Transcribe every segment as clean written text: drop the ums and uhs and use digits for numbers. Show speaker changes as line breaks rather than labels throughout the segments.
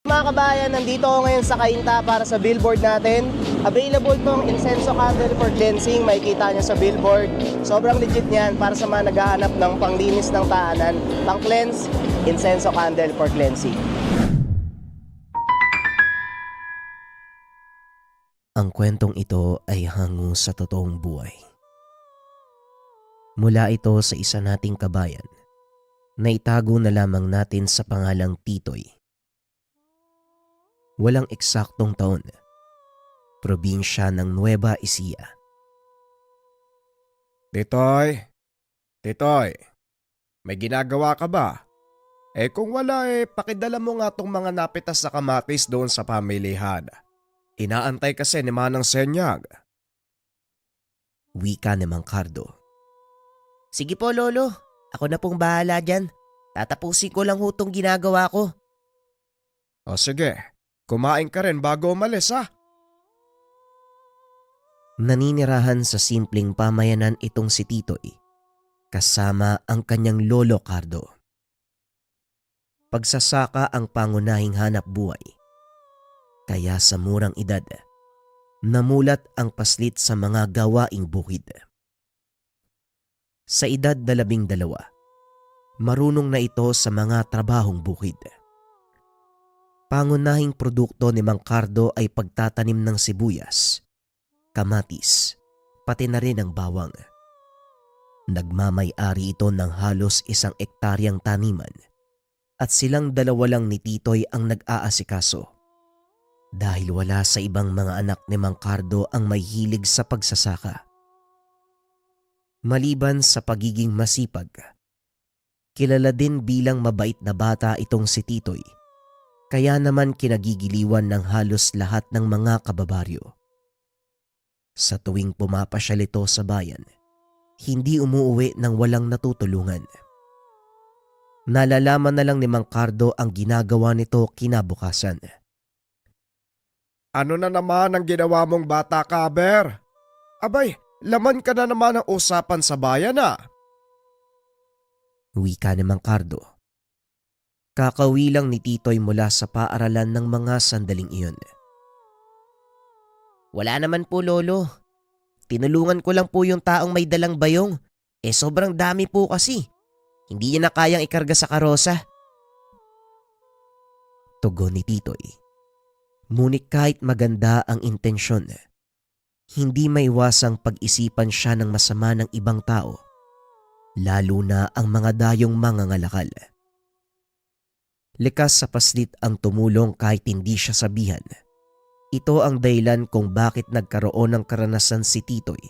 Mga kabayan, nandito ako ngayon sa Cainta para sa billboard natin. Available tong incenso candle for cleansing, makikita nyo sa billboard. Sobrang legit niyan para sa mga naghahanap ng panglinis ng tahanan, pang-cleanse, incenso candle for cleansing.
Ang kwentong ito ay hango sa totoong buhay. Mula ito sa isa nating kabayan na itago na lamang natin sa pangalang Titoy. Walang eksaktong taon. Probinsya ng Nueva Ecija.
Titoy, may ginagawa ka ba? Kung wala pakidala mo nga tong mga napitas sa kamatis doon sa pamilihan. Inaantay kasi ni Manang Senyag.
Wika ni Mang Cardo.
Sige po, Lolo. Ako na pong bahala dyan. Tatapusin ko lang hutong ginagawa ko.
O sige, kumain ka rin bago umalis ha.
Naninirahan sa simpleng pamayanan itong si Titoy, kasama ang kanyang lolo Cardo. Pagsasaka ang pangunahing hanap buhay. Kaya sa murang edad, namulat ang paslit sa mga gawaing bukid. Sa edad 12, marunong na ito sa mga trabahong bukid. Pangunahing produkto ni Mang Cardo ay pagtatanim ng sibuyas, kamatis, pati na rin ang bawang. Nagmamay-ari ito ng halos 1 ektaryang taniman at silang dalawa lang ni Titoy ang nag-aasikaso. Dahil wala sa ibang mga anak ni Mang Cardo ang may hilig sa pagsasaka. Maliban sa pagiging masipag, kilala din bilang mabait na bata itong si Titoy, kaya naman kinagigiliwan ng halos lahat ng mga kababaryo. Sa tuwing pumapasyal ito sa bayan, hindi umuuwi ng walang natutulungan. Nalalaman na lang ni Mang Cardo ang ginagawa nito kinabukasan.
Ano na naman ang ginawa mong bata ka, Aber? Abay, laman ka na naman ng usapan sa bayan
Wika ni Mang Cardo. Kakauwi lang ni Titoy mula sa paaralan ng mga sandaling iyon.
Wala naman po, Lolo. Tinulungan ko lang po yung taong may dalang bayong. Sobrang dami po kasi. Hindi niya na kayang ikarga sa karosa.
Tugon ni Titoy. Ngunit kahit maganda ang intensyon, hindi maiwasang pag-isipan siya ng masama ng ibang tao, lalo na ang mga dayong mangangalakal. Likas sa paslit ang tumulong kahit hindi siya sabihan. Ito ang dahilan kung bakit nagkaroon ng karanasan si Titoy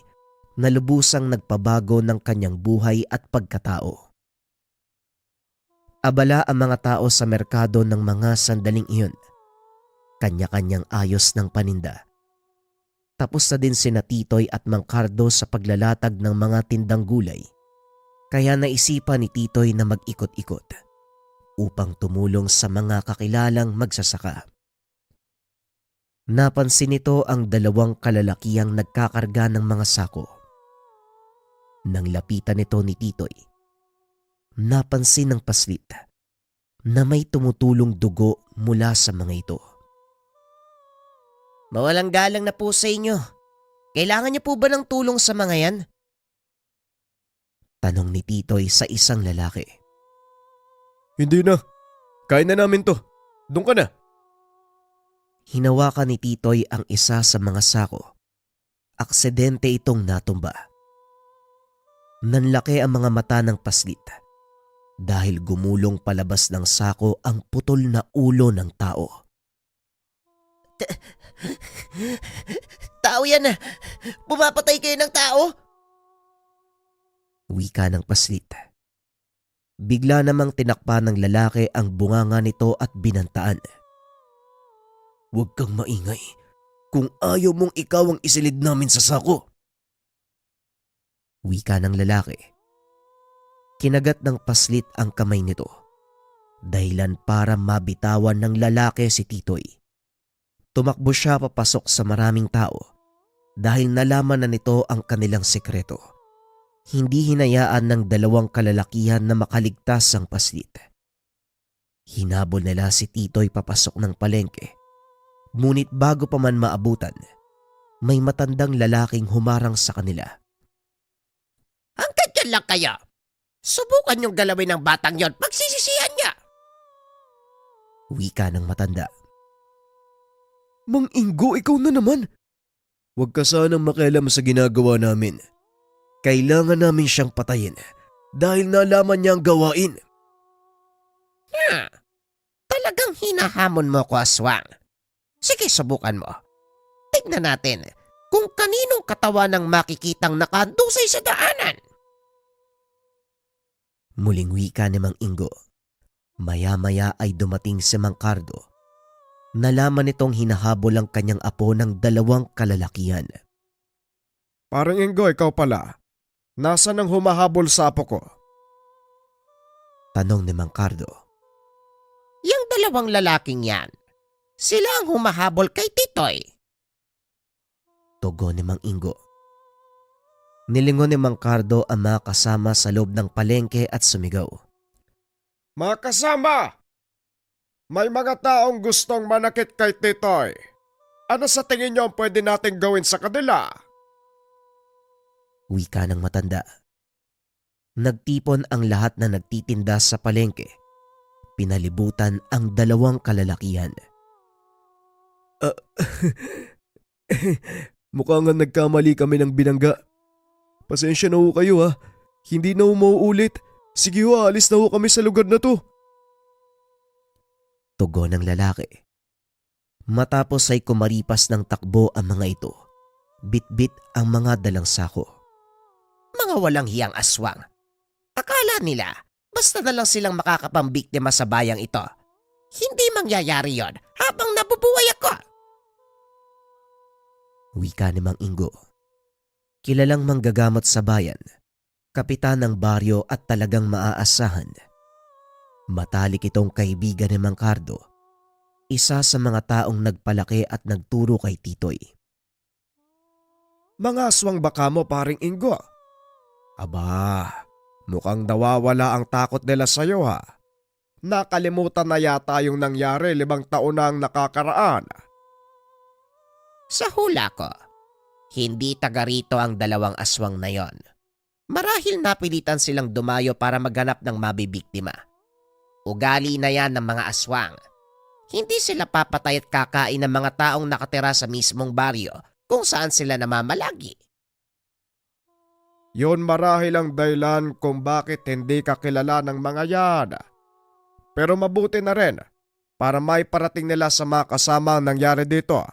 na lubusang nagpabago ng kanyang buhay at pagkatao. Abala ang mga tao sa merkado ng mga sandaling iyon. Kanya-kanyang ayos ng paninda. Tapos na din sina Titoy at Mang Cardo sa paglalatag ng mga tindang gulay. Kaya naisipan ni Titoy na mag-ikot-ikot upang tumulong sa mga kakilalang magsasaka. Napansin nito ang 2 kalalakihang nagkakarga ng mga sako. Nang lapitan nito ni Titoy, napansin ng paslit na may tumutulong dugo mula sa mga ito.
Mawalang galang na po sa inyo. Kailangan niyo po ba ng tulong sa mga yan?
Tanong ni Titoy sa isang lalaki.
Hindi na. Kaya na namin to. Doon ka na.
Hinawakan ni Titoy ang isa sa mga sako. Aksidente itong natumba. Nanlaki ang mga mata ng paslit dahil gumulong palabas ng sako ang putol na ulo ng tao.
Tao yan. Pumapatay kayo ng tao?
Wika ng paslit. Bigla namang tinakpa ng lalaki ang bunganga nito at binantaan. Huwag kang maingay kung ayaw mong ikaw ang isilid namin sa sako. Wika ng lalaki. Kinagat ng paslit ang kamay nito, dahilan para mabitawan ng lalaki si Titoy. Tumakbo siya papasok sa maraming tao dahil nalaman na nito ang kanilang sekreto. Hindi hinayaan ng 2 kalalakihan na makaligtas ang paslit. Hinabol nila si Titoy papasok ng palengke. Ngunit bago pa man maabutan, may matandang lalaking humarang sa kanila.
Hanggang dyan lang kayo. Subukan niyong galawin ng batang yon. Pagsisisihan niya.
Wika ng matanda.
Mang Ingo, ikaw na naman. Huwag ka sanang makialam sa ginagawa namin. Kailangan namin siyang patayin dahil nalaman niya ang gawain.
Talagang hinahamon mo ko, aswang. Sige, subukan mo. Tignan natin kung kaninong katawan ang makikitang nakandusay sa daanan.
Muling wika ni Mang Ingo. Maya-maya ay dumating si Mang Cardo. Nalaman nitong hinahabol ang kanyang apo ng 2 kalalakihan.
Parang Ingo, ikaw pala. Nasaan ang humahabol sa apo ko?
Tanong ni Mang Cardo.
Yang 2 lalaking yan, sila ang humahabol kay Titoy.
Tugon ni Mang Ingo. Nilingon ni Mang Cardo ang mga kasama sa loob ng palengke at sumigaw.
Mga kasama! May mga taong gustong manakit kay Titoy. Ano sa tingin niyo ang pwede nating gawin sa kanila?
Wika ng matanda. Nagtipon ang lahat na nagtitinda sa palengke. Pinalibutan ang 2 kalalakihan.
Mukhang nga nagkamali kami ng binangga. Pasensya na ho kayo ha. Hindi na ho mauulit. Sige ho, alis na ho kami sa lugar na to.
Tugon ng lalaki. Matapos ay kumaripas ng takbo ang mga ito. Bit-bit ang mga dalang sako.
Mga walang hiyang aswang. Akala nila, basta na lang silang makakapambiktima sa bayang ito. Hindi mangyayari yon habang nabubuhay ako.
Wika ni Mang Ingo. Kilalang manggagamot sa bayan, kapitan ng baryo at talagang maaasahan. Matalik itong kaibigan ni Mang Cardo, isa sa mga taong nagpalaki at nagturo kay Titoy.
Mga aswang baka mo, paring Ingo. Aba, mukhang nawawala ang takot nila sa'yo ha. Nakalimutan na yata yung nangyari 5 taon na ang nakakaraan.
Sa hula ko, hindi taga rito ang 2 aswang na yon. Marahil napilitan silang dumayo para maghanap ng mabibiktima. Ugali na yan ng mga aswang. Hindi sila papatay at kakain ng mga taong nakatira sa mismong baryo kung saan sila namamalagi.
Yon marahil ang dahilan kung bakit hindi ka kilala ng mga yan. Pero mabuti na rin para may parating nila sa mga kasama ang nangyari dito.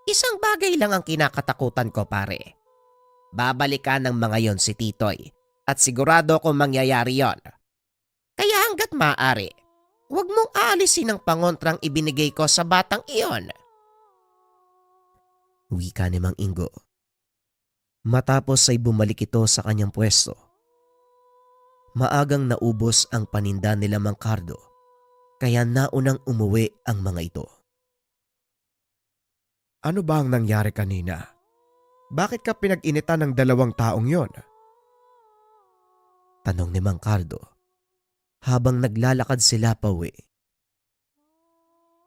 Isang bagay lang ang kinakatakutan ko, pare. Babalikan ng mga yon si Titoy at sigurado kong mangyayari yon. Kaya hanggat maaari, huwag mong aalisin ang pangontrang ibinigay ko sa batang iyon.
Wika ni Mang Ingo. Matapos ay bumalik ito sa kanyang pwesto. Maagang naubos ang paninda nila Mang Cardo, kaya naunang umuwi ang mga ito.
Ano ba ang nangyari kanina? Bakit ka pinag-initan ng 2 taong yon?
Tanong ni Mang Cardo habang naglalakad sila pauwi.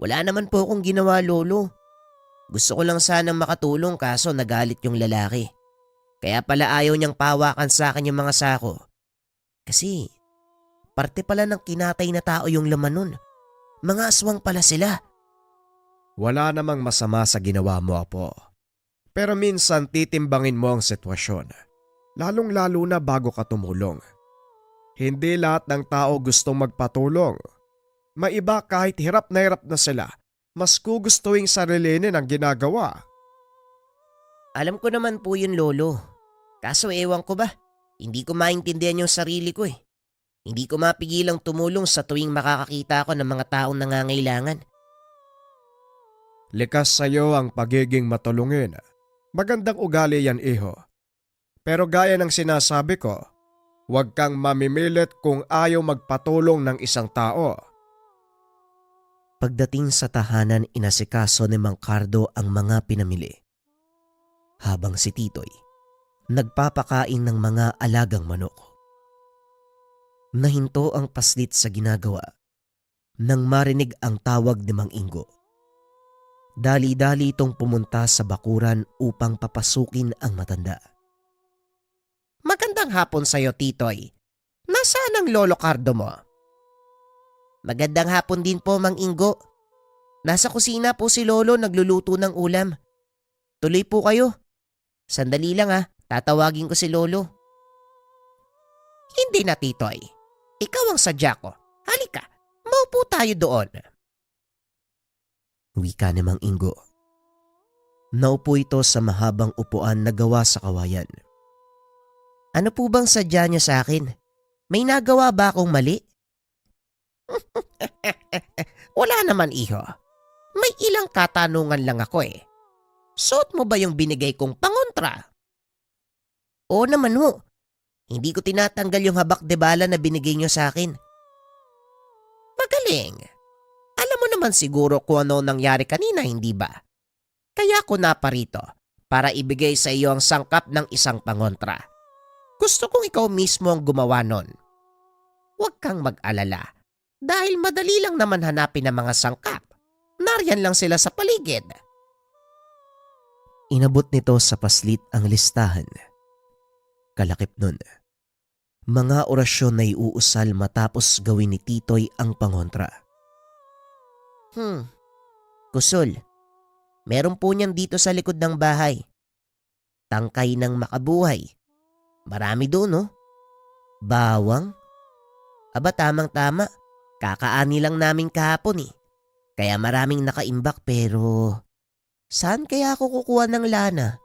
Wala naman po akong ginawa, lolo. Gusto ko lang sanang makatulong kaso nagalit yung lalaki. Kaya pala ayaw niyang pawakan sa akin yung mga sako. Kasi parte pala ng kinatay na tao yung laman nun. Mga aswang pala sila.
Wala namang masama sa ginawa mo, apo. Pero minsan titimbangin mo ang sitwasyon. Lalong-lalo na bago ka tumulong. Hindi lahat ng tao gustong magpatulong. May iba kahit hirap na sila, mas gugustuhin sarilinin ang ginagawa.
Alam ko naman po yun, lolo. Kaso ewan ko ba, hindi ko maintindihan yung sarili ko eh. Hindi ko mapigilang tumulong sa tuwing makakakita ako ng mga taong nangangailangan.
Likas sa'yo ang pagiging matulungin. Magandang ugali yan, iho. Pero gaya ng sinasabi ko, huwag kang mamimilit kung ayaw magpatulong ng isang tao.
Pagdating sa tahanan, inasikaso ni Mang Cardo ang mga pinamili. Habang si Titoy, nagpapakain ng mga alagang manok. Nahinto ang paslit sa ginagawa nang marinig ang tawag ni Mang Ingo. Dali-dali itong pumunta sa bakuran upang papasukin ang matanda.
Magandang hapon sa'yo, Titoy. Nasaan ang lolo Cardo mo? Magandang hapon din po, Mang Ingo. Nasa kusina po si lolo nagluluto ng ulam. Tuloy po kayo. Sandali lang tatawagin ko si lolo. Hindi na, Titoy. Ikaw ang sadya ko. Halika, maupo tayo doon.
Wika ni Mang Ingo. Naupo ito sa mahabang upuan na gawa sa kawayan.
Ano po bang sadya niya sa akin? May nagawa ba akong mali? Wala naman, iho. May ilang katanungan lang ako eh. Suot mo ba yung binigay kong pangontra? Oo naman ho. Hindi ko tinatanggal yung habak de bala na binigay niyo sa akin. Magaling. Alam mo naman siguro kung ano nangyari kanina, hindi ba? Kaya ako naparito para ibigay sa iyo ang sangkap ng isang pangontra. Gusto kong ikaw mismo ang gumawa nun. Huwag kang mag-alala dahil madali lang naman hanapin ang mga sangkap. Nariyan lang sila sa paligid.
Inabot nito sa paslit ang listahan. Kalakip nun, mga orasyon na iuusal matapos gawin ni Titoy ang pangontra.
Kusol, meron po niyan dito sa likod ng bahay. Tangkay ng makabuhay. Marami doon, no? Bawang? Aba, tamang-tama. Kakaani lang namin kahapon eh. Kaya maraming nakaimbak pero saan kaya ako kukuha ng lana?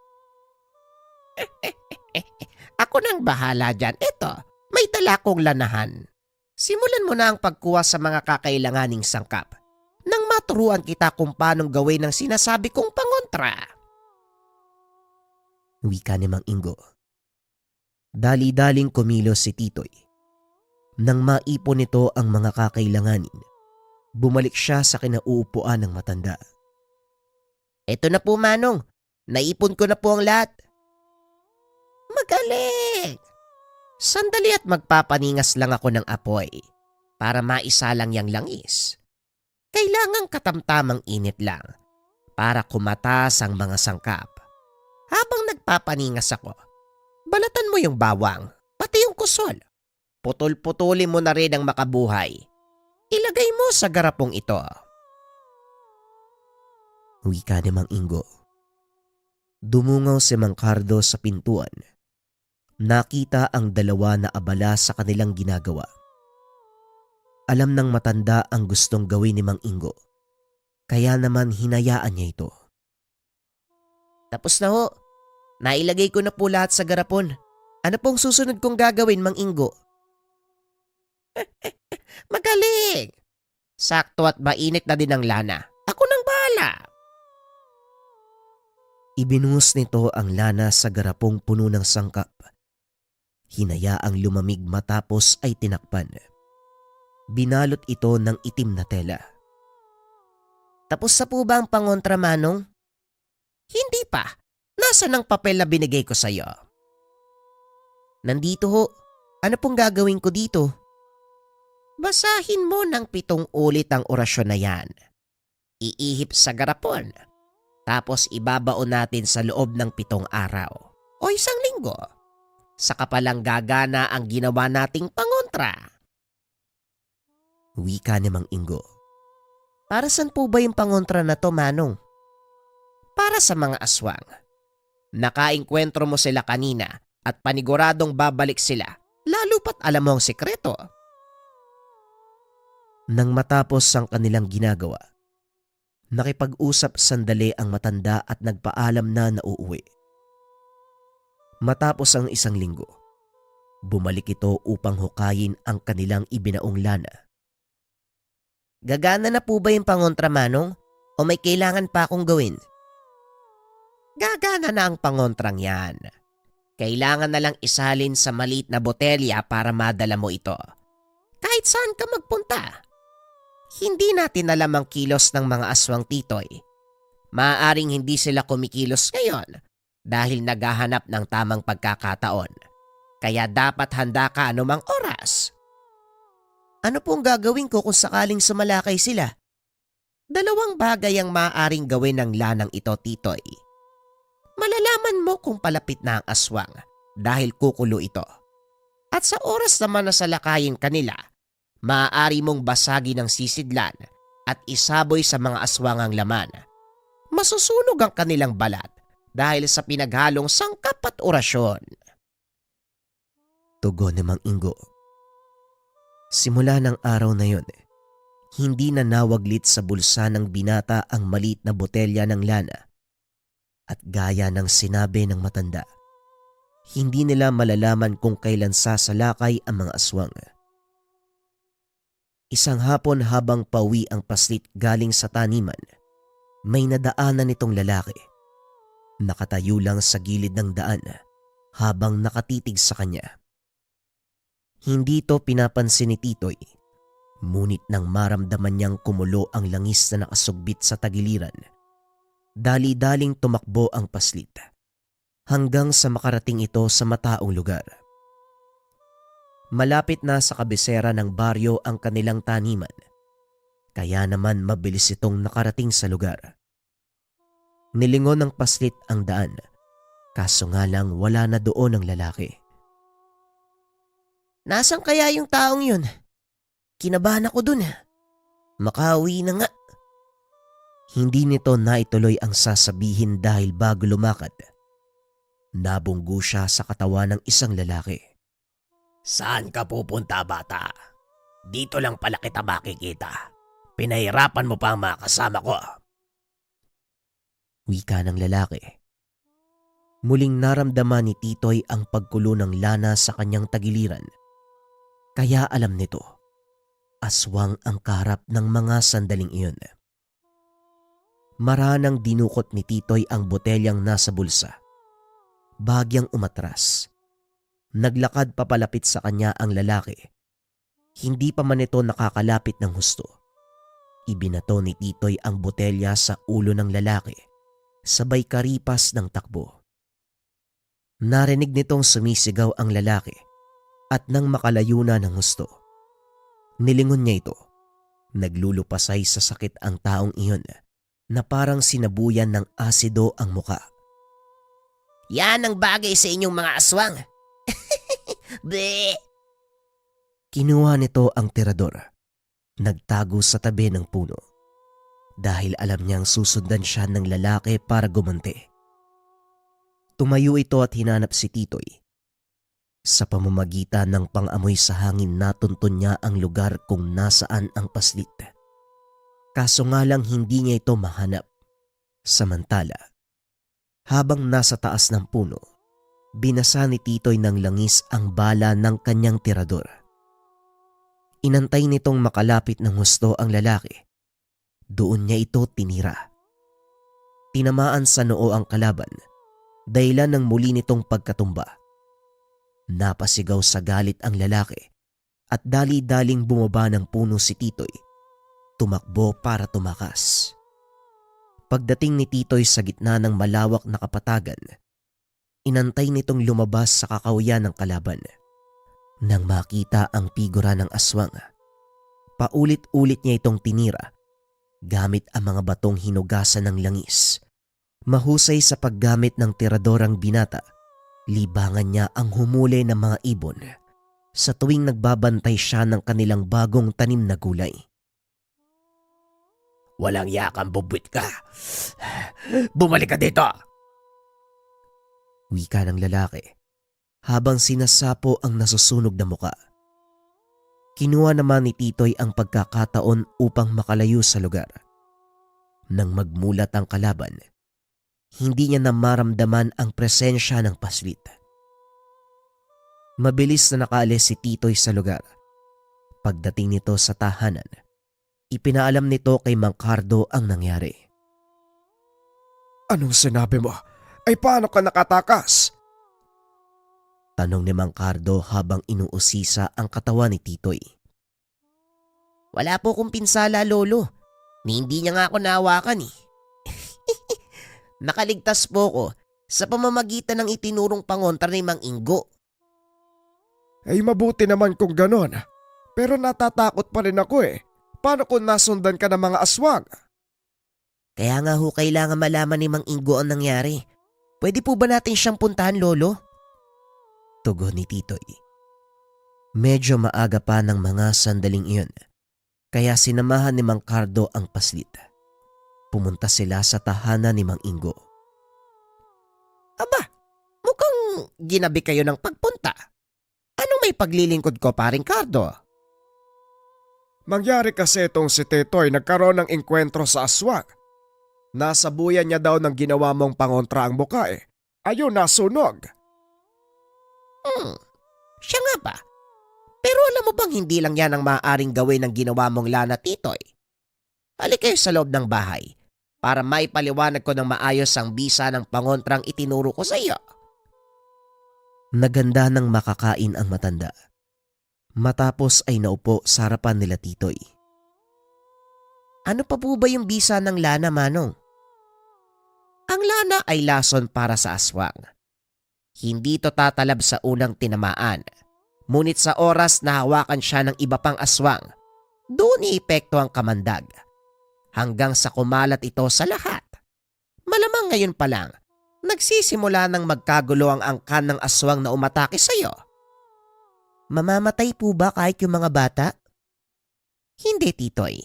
Ako nang bahala dyan. Eto, may dala kong lanahan. Simulan mo na ang pagkuha sa mga kakailanganing sangkap nang maturuan kita kung paanong gawin ang sinasabi kong pangontra.
Wika ni Mang Ingo. Dali-daling kumilos si Titoy. Nang maipon nito ang mga kakailanganin, bumalik siya sa kinauupuan ng matanda.
Eto na po, Manong. Naipon ko na po ang lahat. Magaling! Sandali at magpapaningas lang ako ng apoy para maisalang yang langis. Kailangang katamtamang init lang para kumatas ang mga sangkap. Habang nagpapaningas ako, balatan mo yung bawang, pati yung kusol. Putol-putulin mo na rin ang makabuhay. Ilagay mo sa garapong ito.
Wika ni Mang Ingo. Dumungaw si Mang Cardo sa pintuan. Nakita ang dalawa na abala sa kanilang ginagawa. Alam ng matanda ang gustong gawin ni Mang Ingo. Kaya naman hinayaan niya ito.
Tapos na ho. Nailagay ko na po lahat sa garapon. Ano pong susunod kong gagawin, Mang Ingo? Magaling! Sakto at mainit na din ang lana. Ako nang bahala.
Ibinuhos nito ang lana sa garapong puno ng sangkap. Hinayaang lumamig matapos ay tinakpan. Binalot ito ng itim na tela.
Tapos na po ba ang pangontra, Manong? Hindi pa. Nasaan ang papel na binigay ko sa'yo? Nandito ho. Ano pong gagawin ko dito? Basahin mo ng 7 ulit ang orasyon na yan. Iihip sa garapon. Tapos ibabaon natin sa loob ng 7 araw o 1 linggo. Saka palang gagana ang ginawa nating pangontra.
Wika ni Mang Ingo.
Para saan po ba yung pangontra na to, Manong? Para sa mga aswang. Nakaengkwentro mo sila kanina at paniguradong babalik sila, lalo pat alam mo ang sikreto.
Nang matapos ang kanilang ginagawa, nakipag-usap sandali ang matanda at nagpaalam na nauuwi. Matapos ang 1 linggo, bumalik ito upang hukayin ang kanilang ibinaong lana.
Gagana na po ba yung pangontra, Manong? O may kailangan pa akong gawin? Gagana na ang pangontrang yan. Kailangan na lang isalin sa maliit na botelya para madala mo ito. Kahit saan ka magpunta. Hindi natin alam ang kilos ng mga aswang, Titoy. Maaaring hindi sila kumikilos ngayon dahil naghahanap ng tamang pagkakataon. Kaya dapat handa ka anumang oras. Ano pong gagawin ko kung sakaling sumalakay sila? Dalawang bagay ang maaaring gawin ng lanang ito, Titoy. Malalaman mo kung palapit na ang aswang dahil kukulo ito. At sa oras naman na salakayin kanila, maaari mong basagin ang sisidlan at isaboy sa mga aswang ang laman. Masusunog ang kanilang balat dahil sa pinaghalong sangkap at orasyon.
Tugon ni Mang Ingo. Simula ng araw na yon, hindi na nawaglit sa bulsa ng binata ang maliit na botelya ng lana. At gaya ng sinabi ng matanda, hindi nila malalaman kung kailan sasalakay ang mga aswang. Isang hapon habang pauwi ang paslit galing sa taniman, may nadaanan nitong lalaki. Nakatayo lang sa gilid ng daan habang nakatitig sa kanya. Hindi to pinapansin ni Titoy, ngunit nang maramdaman niyang kumulo ang langis na nakasugbit sa tagiliran, dali-daling tumakbo ang paslit hanggang sa makarating ito sa mataong lugar. Malapit na sa kabisera ng baryo ang kanilang taniman, kaya naman mabilis itong nakarating sa lugar. Nilingon ng paslit ang daan, kaso nga lang wala na doon ang lalaki.
Nasaan kaya yung taong yun? Kinabahan ako dun. Makauwi na nga.
Hindi nito naituloy ang sasabihin dahil bago lumakad, nabunggo siya sa katawan ng isang lalaki.
Saan ka pupunta, bata? Dito lang pala kita makikita. Pinahirapan mo pa ang mga kasama ko.
Wika ng lalaki. Muling naramdaman ni Titoy ang pagkulo ng lana sa kanyang tagiliran. Kaya alam nito, aswang ang kaharap ng mga sandaling iyon. Maranang dinukot ni Titoy ang botelyang nasa bulsa. Bagyang umatras. Naglakad papalapit sa kanya ang lalaki. Hindi pa man ito nakakalapit ng husto. Ibinato ni Titoy ang botelya sa ulo ng lalaki, sabay karipas ng takbo. Narinig nitong sumisigaw ang lalaki at nang makalayo na ng husto, nilingon niya ito. Naglulupasay sa sakit ang taong iyon na parang sinabuyan ng asido ang muka.
Yan ang bagay sa inyong mga aswang. Bleh!
Kinuha nito ang tirador. Nagtago sa tabi ng puno dahil alam niyang susundan siya ng lalaki para gumanti. Tumayo ito at hinanap si Titoy. Sa pamamagitan ng pang-amoy sa hangin natuntun niya ang lugar kung nasaan ang paslit. Kaso nga lang hindi niya ito mahanap. Samantala, habang nasa taas ng puno, binasa ni Titoy ng langis ang bala ng kanyang tirador. Inantay nitong makalapit ng husto ang lalaki. Doon niya ito tinira. Tinamaan sa noo ang kalaban, dahilan ng muli nitong pagkatumba. Napasigaw sa galit ang lalaki at dali-daling bumaba ng puno si Titoy. Tumakbo para tumakas. Pagdating ni Titoy sa gitna ng malawak na kapatagan, inantay nitong lumabas sa kakawyan ng kalaban. Nang makita ang figura ng aswang, paulit-ulit niya itong tinira gamit ang mga batong hinugasan ng langis. Mahusay sa paggamit ng tiradorang binata, libangan niya ang humuli ng mga ibon sa tuwing nagbabantay siya ng kanilang bagong tanim na gulay.
Walang yakang bubwit ka. Bumalik ka dito.
Wika ng lalaki habang sinasapo ang nasusunog na muka. Kinuha naman ni Titoy ang pagkakataon upang makalayo sa lugar. Nang magmulat ang kalaban, hindi niya na maramdaman ang presensya ng paslit. Mabilis na nakaalis si Titoy sa lugar. Pagdating nito sa tahanan, ipinaalam nito kay Mang Cardo ang nangyari.
Anong sinabi mo? Ay paano ka nakatakas?
Tanong ni Mang Cardo habang inuusisa ang katawan ni Titoy.
Wala po kong pinsala, lolo. Hindi niya nga ako nahawakan eh. Nakaligtas po ko sa pamamagitan ng itinurong pangontra ni Mang Ingo.
Ay mabuti naman kung ganon. Pero natatakot pa rin ako eh. Paano kung nasundan ka ng mga aswang?
Kaya nga ho kailangan malaman ni Mang Ingo ang nangyari. Pwede po ba natin siyang puntahan, Lolo?
Tugon ni Titoy. Medyo maaga pa ng mga sandaling iyon, kaya sinamahan ni Mang Cardo ang paslit. Pumunta sila sa tahanan ni Mang Ingo.
Aba, mukhang ginabi kayo ng pagpunta. Anong may paglilingkod ko, paring Cardo?
Mangyari kasi itong si Titoy nagkaroon ng engkwentro sa aswang. Nasabuyan niya daw ng ginawa mong pangontra ang buka eh. Ayun, nasunog.
Siya nga ba? Pero alam mo bang hindi lang yan ang maaaring gawin ng ginawa mong Lana, Titoy? Halik kayo sa loob ng bahay para maipaliwanag ko ng maayos ang bisa ng pangontrang itinuro ko sa iyo.
Naganda ng makakain ang matanda. Matapos ay naupo sa harapan nila Titoy.
Ano pa po ba yung bisa ng Lana, Manong? Ang Lana ay lason para sa aswang. Hindi to tatalab sa unang tinamaan. Ngunit sa oras na hawakan siya ng iba pang aswang, doon iepekto ang kamandag. Hanggang sa kumalat ito sa lahat. Malamang ngayon pa lang, nagsisimula ng magkagulo ang angkan ng aswang na umatake sa iyo. Mamamatay po ba kahit yung mga bata? Hindi, Titoy.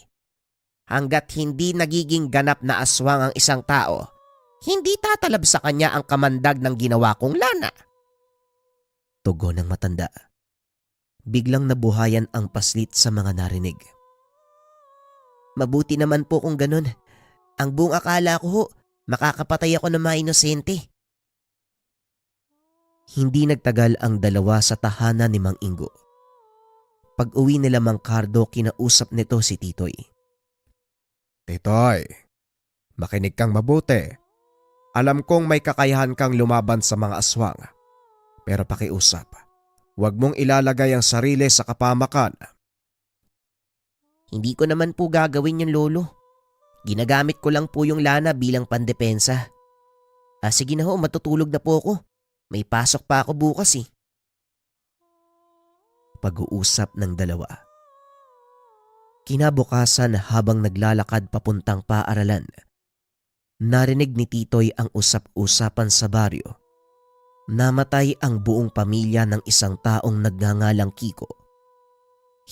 Hanggat hindi nagiging ganap na aswang ang isang tao, hindi tatalab sa kanya ang kamandag ng ginawa kong Lana.
Tugon ng matanda. Biglang nabuhayan ang paslit sa mga narinig.
Mabuti naman po kung ganun. Ang buong akala ko ho, makakapatay ako ng mga inosente.
Hindi nagtagal ang dalawa sa tahanan ni Mang Ingo. Pag-uwi nila Mang Cardo, kinausap nito si Titoy.
Titoy, makinig kang mabuti. Alam kong may kakayahan kang lumaban sa mga aswang. Pero pakiusap, huwag mong ilalagay ang sarili sa kapamakan.
Hindi ko naman po gagawin yung Lolo. Ginagamit ko lang po yung Lana bilang pandepensa. Sige na ho, matutulog na po ako. May pasok pa ako bukas eh.
Pag-uusap ng dalawa. Kinabukasan habang naglalakad papuntang paaralan, narinig ni Titoy ang usap-usapan sa baryo. Namatay ang buong pamilya ng isang taong nagngangalang Kiko.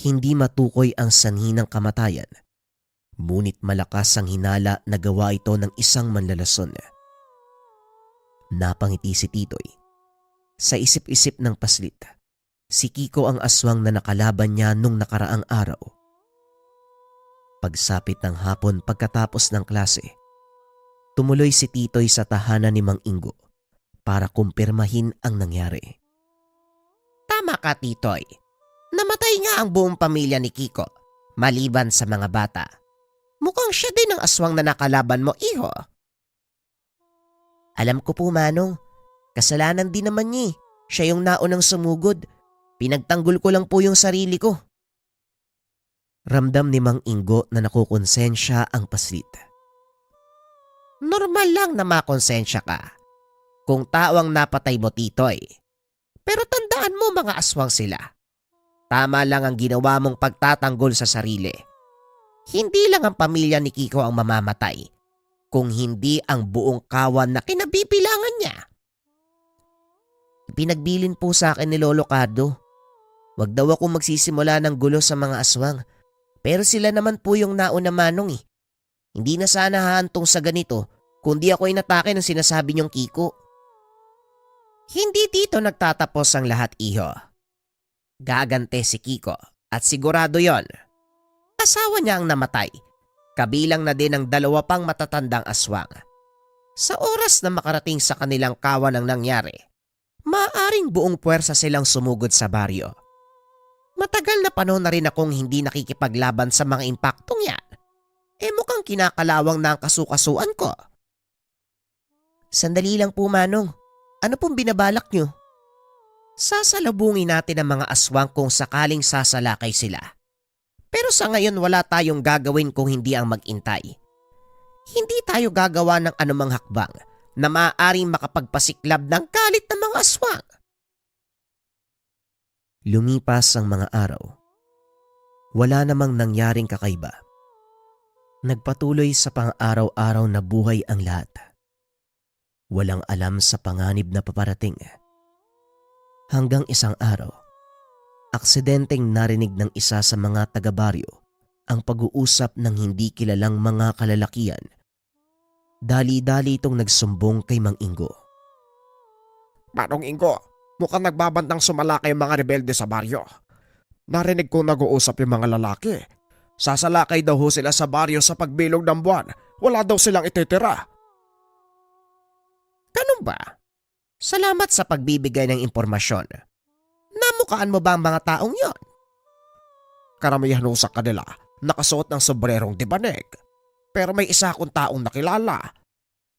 Hindi matukoy ang sanhi ng kamatayan, ngunit malakas ang hinala na gawa ito ng isang manlalason. Napangiti si Titoy. Sa isip-isip ng paslit, si Kiko ang aswang na nakalaban niya nung nakaraang araw. Pagsapit ng hapon pagkatapos ng klase, tumuloy si Titoy sa tahanan ni Mang Ingo para kumpirmahin ang nangyari.
Tama ka, Titoy. Namatay nga ang buong pamilya ni Kiko, maliban sa mga bata. Mukhang siya din ang aswang na nakalaban mo, iho. Alam ko po, Manong. Kasalanan din naman niya. Siya yung naunang sumugod. Pinagtanggol ko lang po yung sarili ko.
Ramdam ni Mang Ingo na nakukonsensya ang paslit.
Normal lang na makonsensya ka kung tao ang napatay mo, Titoy. Pero tandaan mo, mga aswang sila. Tama lang ang ginawa mong pagtatanggol sa sarili. Hindi lang ang pamilya ni Kiko ang mamamatay, kung hindi ang buong kawan na kinabibilangan niya. Pinagbilin po sa akin ni Lolo Cardo. Wag daw ako magsisimula ng gulo sa mga aswang. Pero sila naman po yung nauna, Manong eh. Hindi na sana hahantong sa ganito kundi ako inatake ng sinasabi niyong Kiko. Hindi dito nagtatapos ang lahat, iho. Gagante si Kiko at sigurado yon. Asawa niya ang namatay. Kabilang na din ang dalawa pang matatandang aswang. Sa oras na makarating sa kanilang kawan ang nangyari, maaaring buong puwersa silang sumugod sa baryo. Matagal na panahon na rin akong hindi nakikipaglaban sa mga impaktong yan. Mukhang kinakalawang na ang kasukasuan ko. Sandali lang po, Manong. Ano pong binabalak nyo? Sasalubungin natin ang mga aswang kung sakaling sasalakay sila. Pero sa ngayon wala tayong gagawin kung hindi ang mag-intay. Hindi tayo gagawa ng anumang hakbang na maaaring makapagpasiklab ng galit ng mga aswang.
Lumipas ang mga araw. Wala namang nangyaring kakaiba. Nagpatuloy sa pang-araw-araw na buhay ang lahat. Walang alam sa panganib na paparating. Hanggang isang araw, aksidenteng narinig ng isa sa mga taga-baryo ang pag-uusap ng hindi kilalang mga kalalakian. Dali-dali itong nagsumbong kay Mang Ingo.
Manong Ingo, mukhang nagbabandang sumalakay ang mga rebelde sa baryo. Narinig ko nag-uusap yung mga lalaki. Sasalakay daw ho sila sa baryo sa pagbilog ng buwan. Wala daw silang ititira.
Ganun ba? Salamat sa pagbibigay ng impormasyon. Namukhaan mo ba ang mga taong yon?
Karamihan ho sa kanila nakasuot ng sombrerong dibanig. Pero may isa akong taong nakilala.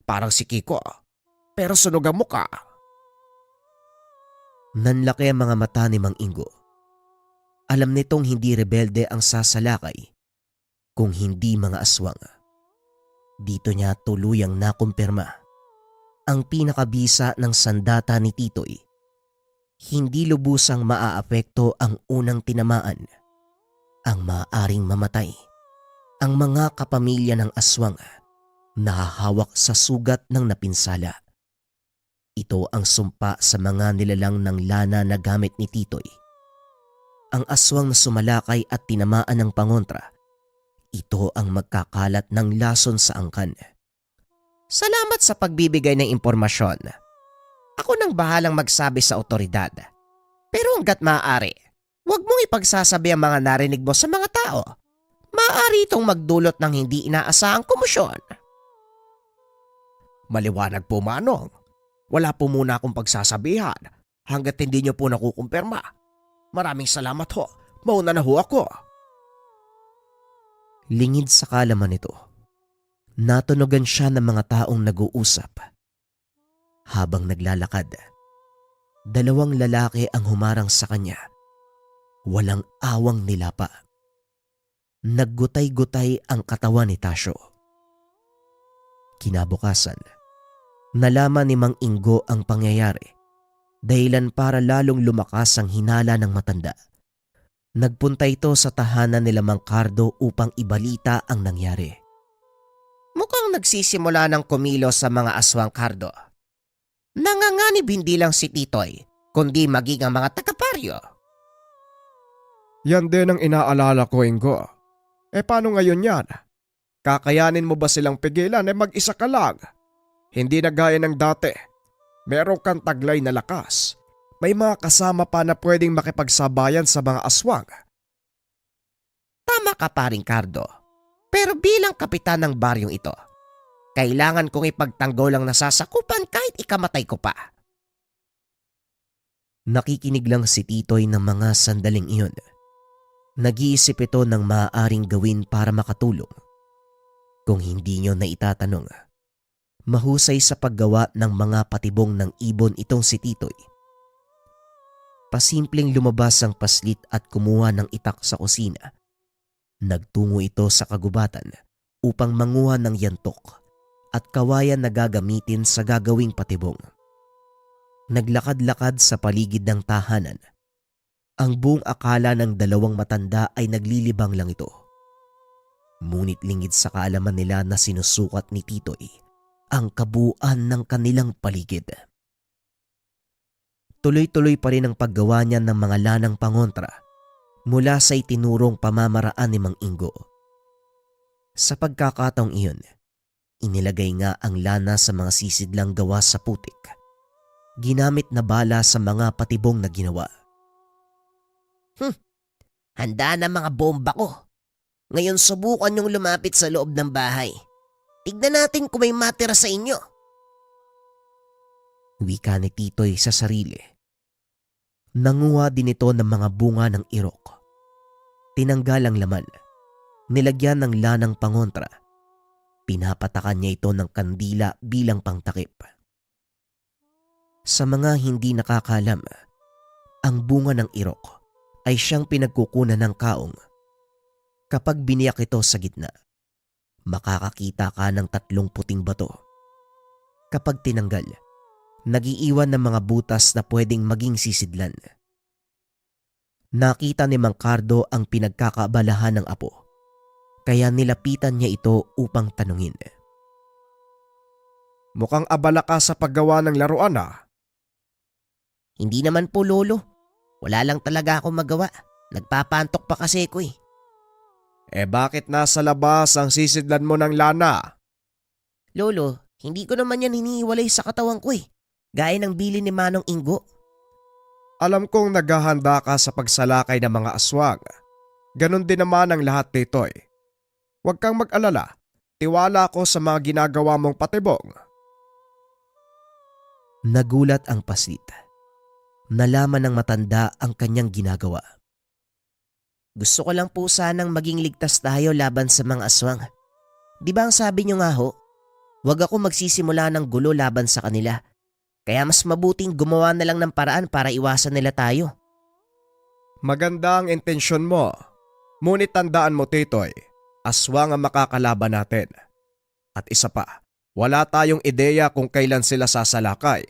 Parang si Kiko. Pero sunog ang muka.
Nanlaki ang mga mata ni Mang Ingo. Alam nitong hindi rebelde ang sasalakay kung hindi mga aswang. Dito niya tuluyang nakumpirma ang pinakabisa ng sandata ni Titoy. Hindi lubusang maaapekto ang unang tinamaan. Ang maaaring mamatay ang mga kapamilya ng aswang na hahawak sa sugat ng napinsala. Ito ang sumpa sa mga nilalang ng lana na gamit ni Titoy. Ang aswang na sumalakay at tinamaan ng pangontra, ito ang magkakalat ng lason sa angkan.
Salamat sa pagbibigay ng impormasyon. Ako nang bahalang magsabi sa otoridad. Pero hanggat maaari, huwag mong ipagsasabi ang mga narinig mo sa mga tao. Maaari itong magdulot ng hindi inaasahang komosyon.
Maliwanag po, Manong. Wala po muna akong pagsasabihan hanggat hindi niyo po nakukumpirma. Maraming salamat ho. Mauna na ho ako.
Lingid sa kalaman nito, natunogan siya ng mga taong nag-uusap. Habang naglalakad, dalawang lalaki ang humarang sa kanya. Walang awang nilapa. Naggutay-gutay ang katawan ni Tasyo. Kinabukasan, nalaman ni Mang Ingo ang pangyayari. Dahilan para lalong lumakas ang hinala ng matanda. Nagpunta ito sa tahanan nila Mang Cardo upang ibalita ang nangyari.
Mukhang nagsisimula ng kumilos sa mga aswang, Cardo. Nanganganib hindi lang si Titoy, kundi maging ang mga taga-baryo.
Yan din ang inaalala ko, Ingo. Paano ngayon yan? Kakayanin mo ba silang pigilan mag-isa ka lang? Hindi na gaya ng dati. Meron kang taglay na lakas. May mga kasama pa na pwedeng makipagsabayan sa mga aswang.
Tama ka, paring Cardo. Pero bilang kapitan ng baryong ito, kailangan kong ipagtanggol ang nasasakupan kahit ikamatay ko pa.
Nakikinig lang si Titoy ng mga sandaling iyon. Nag-iisip ito ng maaaring gawin para makatulong. Kung hindi nyo na itatanong, mahusay sa paggawa ng mga patibong ng ibon itong si Titoy. Pasimpleng lumabas ang paslit at kumuha ng itak sa kusina. Nagtungo ito sa kagubatan upang manguha ng yantok at kawayan na gagamitin sa gagawing patibong. Naglakad-lakad sa paligid ng tahanan. Ang buong akala ng dalawang matanda ay naglilibang lang ito. Ngunit lingid sa kaalaman nila na sinusukat ni Titoy ang kabuuan ng kanilang paligid. Tuloy-tuloy pa rin ang paggawa niya ng mga lanang pangontra mula sa itinurong pamamaraan ni Mang Ingo. Sa pagkakataong iyon, inilagay nga ang lana sa mga sisidlang gawa sa putik. Ginamit na bala sa mga patibong na ginawa.
Handa na mga bomba ko. Ngayon subukan yung lumapit sa loob ng bahay. Tignan natin kung may matira sa inyo.
Wika ni Titoy sa sarili. Nanguha din ito ng mga bunga ng irok. Tinanggal ang laman. Nilagyan ng lanang pangontra. Pinapatakan niya ito ng kandila bilang pangtakip. Sa mga hindi nakakalam, ang bunga ng irok ay siyang pinagkukunan ng kaong. Kapag biniyak ito sa gitna, makakakita ka ng 3 puting bato. Kapag tinanggal, nagiiwan ng mga butas na pwedeng maging sisidlan. Nakita ni Mang Cardo ang pinagkakaabalahan ng apo, kaya nilapitan niya ito upang tanungin.
Mukhang abala ka sa paggawa ng laruan ah.
Hindi naman po, Lolo. Wala lang talaga akong magawa. Nagpapantok pa kasi ko eh.
Eh bakit nasa labas ang sisidlan mo ng lana?
Lolo, hindi ko naman yan hinihiwalay sa katawan ko eh. Gaya ng bili ni Manong Ingo.
Alam kong naghahanda ka sa pagsalakay ng mga aswang. Ganon din naman ang lahat dito eh. Huwag kang mag-alala. Tiwala ako sa mga ginagawa mong patibong.
Nagulat ang paslit. Nalaman ng matanda ang kanyang ginagawa.
Gusto ko lang po sanang maging ligtas tayo laban sa mga aswang. Di ba ang sabi niyo nga ho, huwag ako magsisimula ng gulo laban sa kanila. Kaya mas mabuting gumawa na lang ng paraan para iwasan nila tayo.
Maganda ang intensyon mo. Ngunit tandaan mo, Titoy, aswang ang makakalaban natin. At isa pa, wala tayong ideya kung kailan sila sasalakay.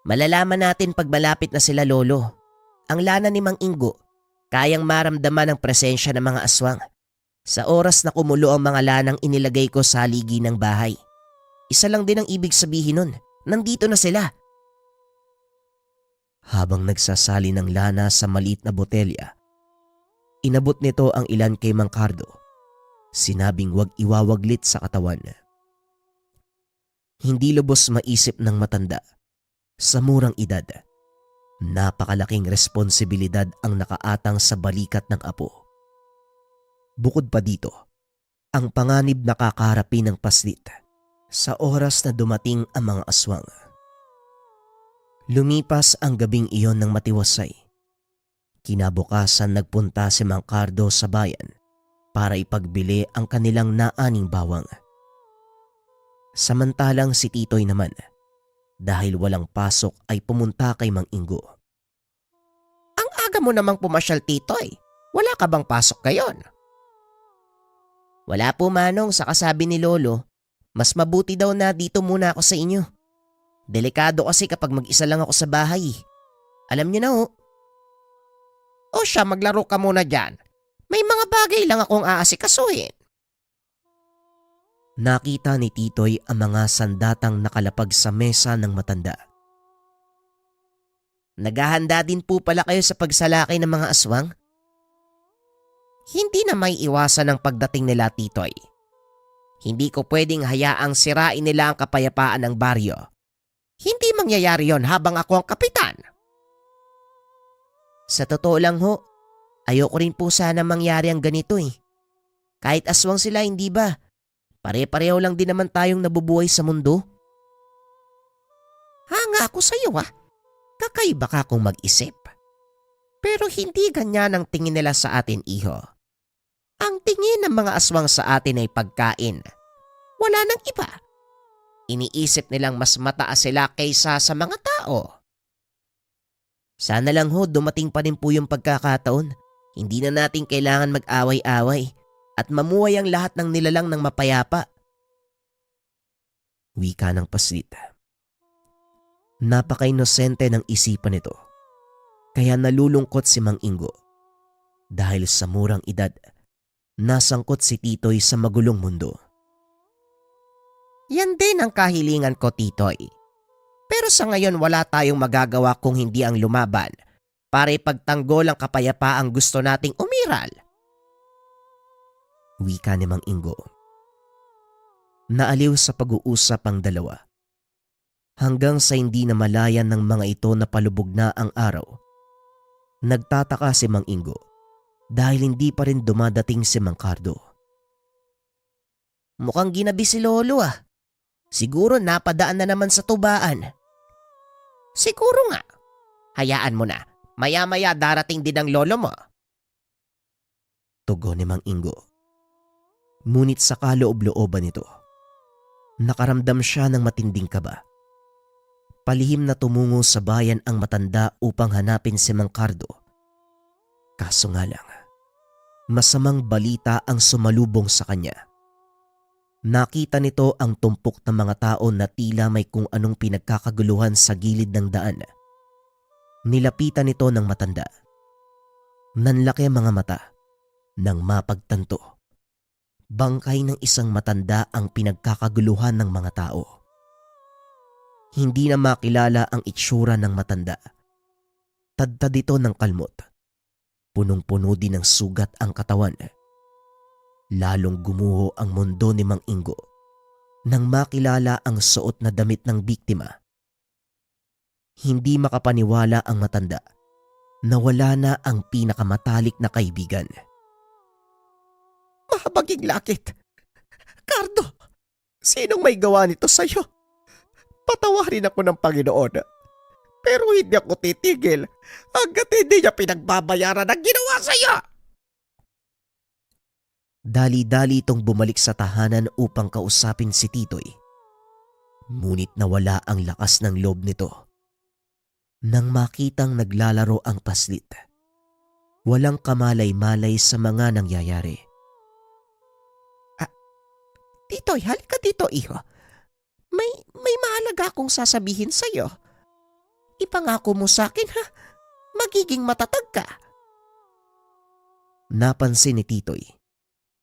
Malalaman natin pag malapit na sila, Lolo. Ang lana ni Mang Ingo, kayang maramdaman ang presensya ng mga aswang. Sa oras na kumulo ang mga lanang inilagay ko sa haligi ng bahay. Isa lang din ang ibig sabihin nun. Nandito na sila.
Habang nagsasali ng lana sa maliit na botelya, inabot nito ang ilan kay Mang Cardo. Sinabing wag iwawaglit sa katawan. Hindi lubos maisip ng matanda. Sa murang edad, napakalaking responsibilidad ang nakaatang sa balikat ng apo. Bukod pa dito, ang panganib na kakaharapin ng paslit sa oras na dumating ang mga aswang. Lumipas ang gabing iyon ng matiwasay. Kinabukasan nagpunta si Mang Cardo sa bayan para ipagbili ang kanilang naaning bawang. Samantalang si Titoy naman, dahil walang pasok ay pumunta kay Mang Ingo.
Ang aga mo namang pumasyal, Titoy. Wala ka bang pasok ngayon? Wala po, Manong. Sa kasabi ni Lolo, mas mabuti daw na dito muna ako sa inyo. Delikado kasi kapag mag-isa lang ako sa bahay. Alam niyo na ho. O siya, maglaro ka muna dyan. May mga bagay lang akong aasikasuhin.
Nakita ni Titoy ang mga sandatang nakalapag sa mesa ng matanda.
Naghahanda din po pala kayo sa pagsalakay ng mga aswang? Hindi na may iwasan ang pagdating nila, Titoy. Hindi ko pwedeng hayaang sirain nila ang kapayapaan ng baryo. Hindi mangyayari yon habang ako ang kapitan. Sa totoo lang ho, ayoko rin po sana mangyari ang ganito eh. Kahit aswang sila, hindi ba? Pare-pareho lang din naman tayong nabubuhay sa mundo. Hanga ako sa iyo ah. Kakaiba ka kung mag-isip. Pero hindi ganyan ang tingin nila sa atin, iho. Ang tingin ng mga aswang sa atin ay pagkain. Wala nang iba. Iniisip nilang mas mataas sila kaysa sa mga tao. Sana lang ho dumating pa rin po yung pagkakataon. Hindi na natin kailangan mag-away-away at mamuhay ang lahat ng nilalang ng mapayapa.
Wika ng paslit. Napaka-inosente ng isipan nito. Kaya nalulungkot si Mang Ingo. Dahil sa murang edad, nasangkot si Titoy sa magulong mundo.
Yan din ang kahilingan ko, Titoy. Pero sa ngayon wala tayong magagawa kung hindi ang lumaban para ipagtanggol ang kapayapaang gusto nating umiral.
Wika ni Mang Ingo. Naaliw sa pag-uusap ang dalawa. Hanggang sa hindi na malayan ng mga ito na palubog na ang araw. Nagtataka si Mang Ingo dahil hindi pa rin dumadating si Mang Cardo.
Mukhang ginabi si Lolo ah. Siguro napadaan na naman sa tubaan. Siguro nga. Hayaan mo na. Maya-maya darating din ang lolo mo.
Tugon ni Mang Ingo. Ngunit sa kaloob-looban nito, nakaramdam siya ng matinding kaba. Palihim na tumungo sa bayan ang matanda upang hanapin si Mang Cardo. Kaso nga lang, masamang balita ang sumalubong sa kanya. Nakita nito ang tumpok ng mga tao na tila may kung anong pinagkakaguluhan sa gilid ng daan. Nilapitan nito ng matanda. Nanlaki ang mga mata nang mapagtanto. Bangkay ng isang matanda ang pinagkakaguluhan ng mga tao. Hindi na makilala ang itsura ng matanda. Tadtad ito ng kalmot. Punong-puno din ng sugat ang katawan. Lalong gumuho ang mundo ni Mang Ingo nang makilala ang suot na damit ng biktima. Hindi makapaniwala ang matanda na wala na ang pinakamatalik na kaibigan.
Mahabaging lakit. Cardo, sinong may gawa nito sa'yo? Patawarin ako ng Panginoon. Pero hindi ako titigil hanggat hindi niya pinagbabayaran ang ginawa sa'yo.
Dali-dali itong bumalik sa tahanan upang kausapin si Titoy. Ngunit nawala ang lakas ng loob nito. Nang makitang naglalaro ang paslit, walang kamalay-malay sa mga nangyayari.
Titoy, halika dito, iho. May mahalaga akong sasabihin sa'yo. Ipangako mo sa akin, ha? Magiging matatag ka.
Napansin ni Titoy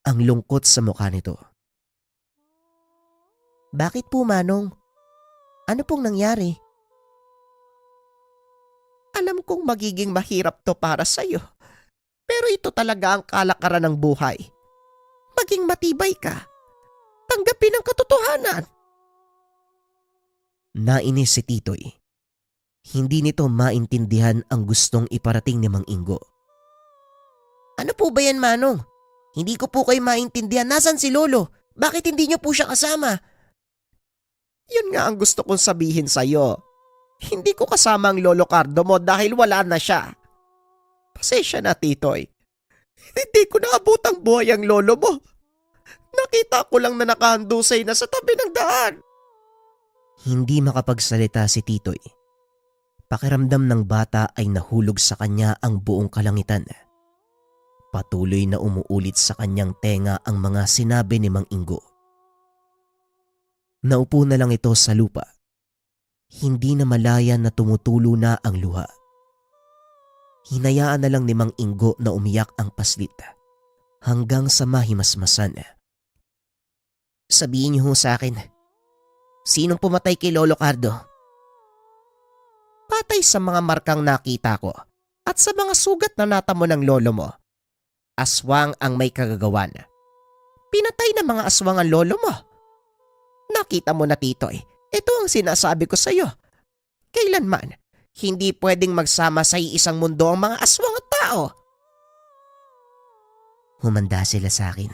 ang lungkot sa mukha nito.
Bakit po, Manong? Ano pong nangyari? Alam kong magiging mahirap to para sa'yo. Pero ito talaga ang kalakaran ng buhay. Maging matibay ka. Tanggapin ang katotohanan.
Nainis si Titoy. Hindi nito maintindihan ang gustong iparating ni Mang Ingo.
Ano po ba yan, Manong? Hindi ko po kayo maintindihan. Nasaan si Lolo? Bakit hindi niyo po siya kasama? Yun nga ang gusto kong sabihin sa'yo. Hindi ko kasama ang Lolo Cardo mo dahil wala na siya. Pasensya na, Titoy. Hindi ko naabot ang buhay ang lolo mo. Nakita ko lang na nakahandusay na sa tabi ng daan.
Hindi makapagsalita si Titoy. Pakiramdam ng bata ay nahulog sa kanya ang buong kalangitan. Patuloy na umuulit sa kanyang tenga ang mga sinabi ni Mang Ingo. Naupo na lang ito sa lupa. Hindi na malaya na tumutulo na ang luha. Hinayaan na lang ni Mang Ingo na umiyak ang paslit hanggang sa mahimasmasan.
Sabihin niyo ho sa akin, sinong pumatay kay Lolo Cardo? Patay sa mga markang nakita ko at sa mga sugat na natamo ng lolo mo. Aswang ang may kagagawan. Pinatay ng mga aswang ang lolo mo. Nakita mo na, Titoy, ito ang sinasabi ko sa iyo. Kailanman, hindi pwedeng magsama sa iisang mundo ang mga aswang at tao.
Humanda sila sa akin.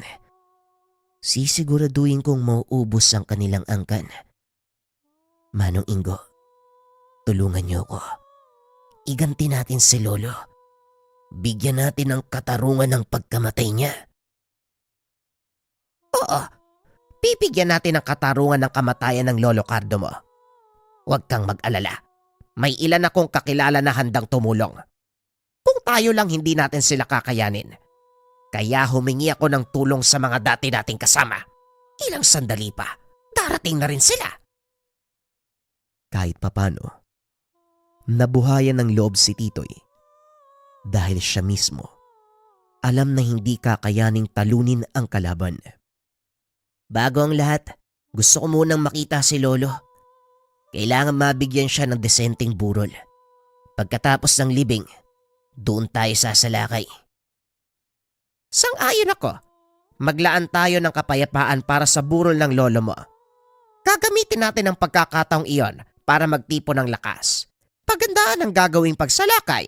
Sisiguraduhin kong mauubos ang kanilang angkan. Manong Ingo, tulungan niyo ko. Iganti natin si Lolo. Bigyan natin ng katarungan ng pagkamatay niya.
Oo, bibigyan natin ng katarungan ng kamatayan ng Lolo Cardo mo. Huwag kang mag-alala. May ilan akong kakilala na handang tumulong. Kung tayo lang hindi natin sila kakayanin. Kaya humingi ako ng tulong sa mga dati nating kasama. Ilang sandali pa, darating na rin sila.
Kahit papano, nabuhayan ng loob si Titoy. Dahil siya mismo, alam na hindi kakayaning talunin ang kalaban.
Bago ang lahat, gusto ko munang makita si Lolo. Kailangan mabigyan siya ng desenteng burol. Pagkatapos ng libing, doon tayo sasalakay. Sang-ayon ako. Maglaan tayo ng kapayapaan para sa burol ng lolo mo. Gagamitin natin ang pagkakataong iyon para magtipon ng lakas. Pagandaan ang gagawing pagsalakay.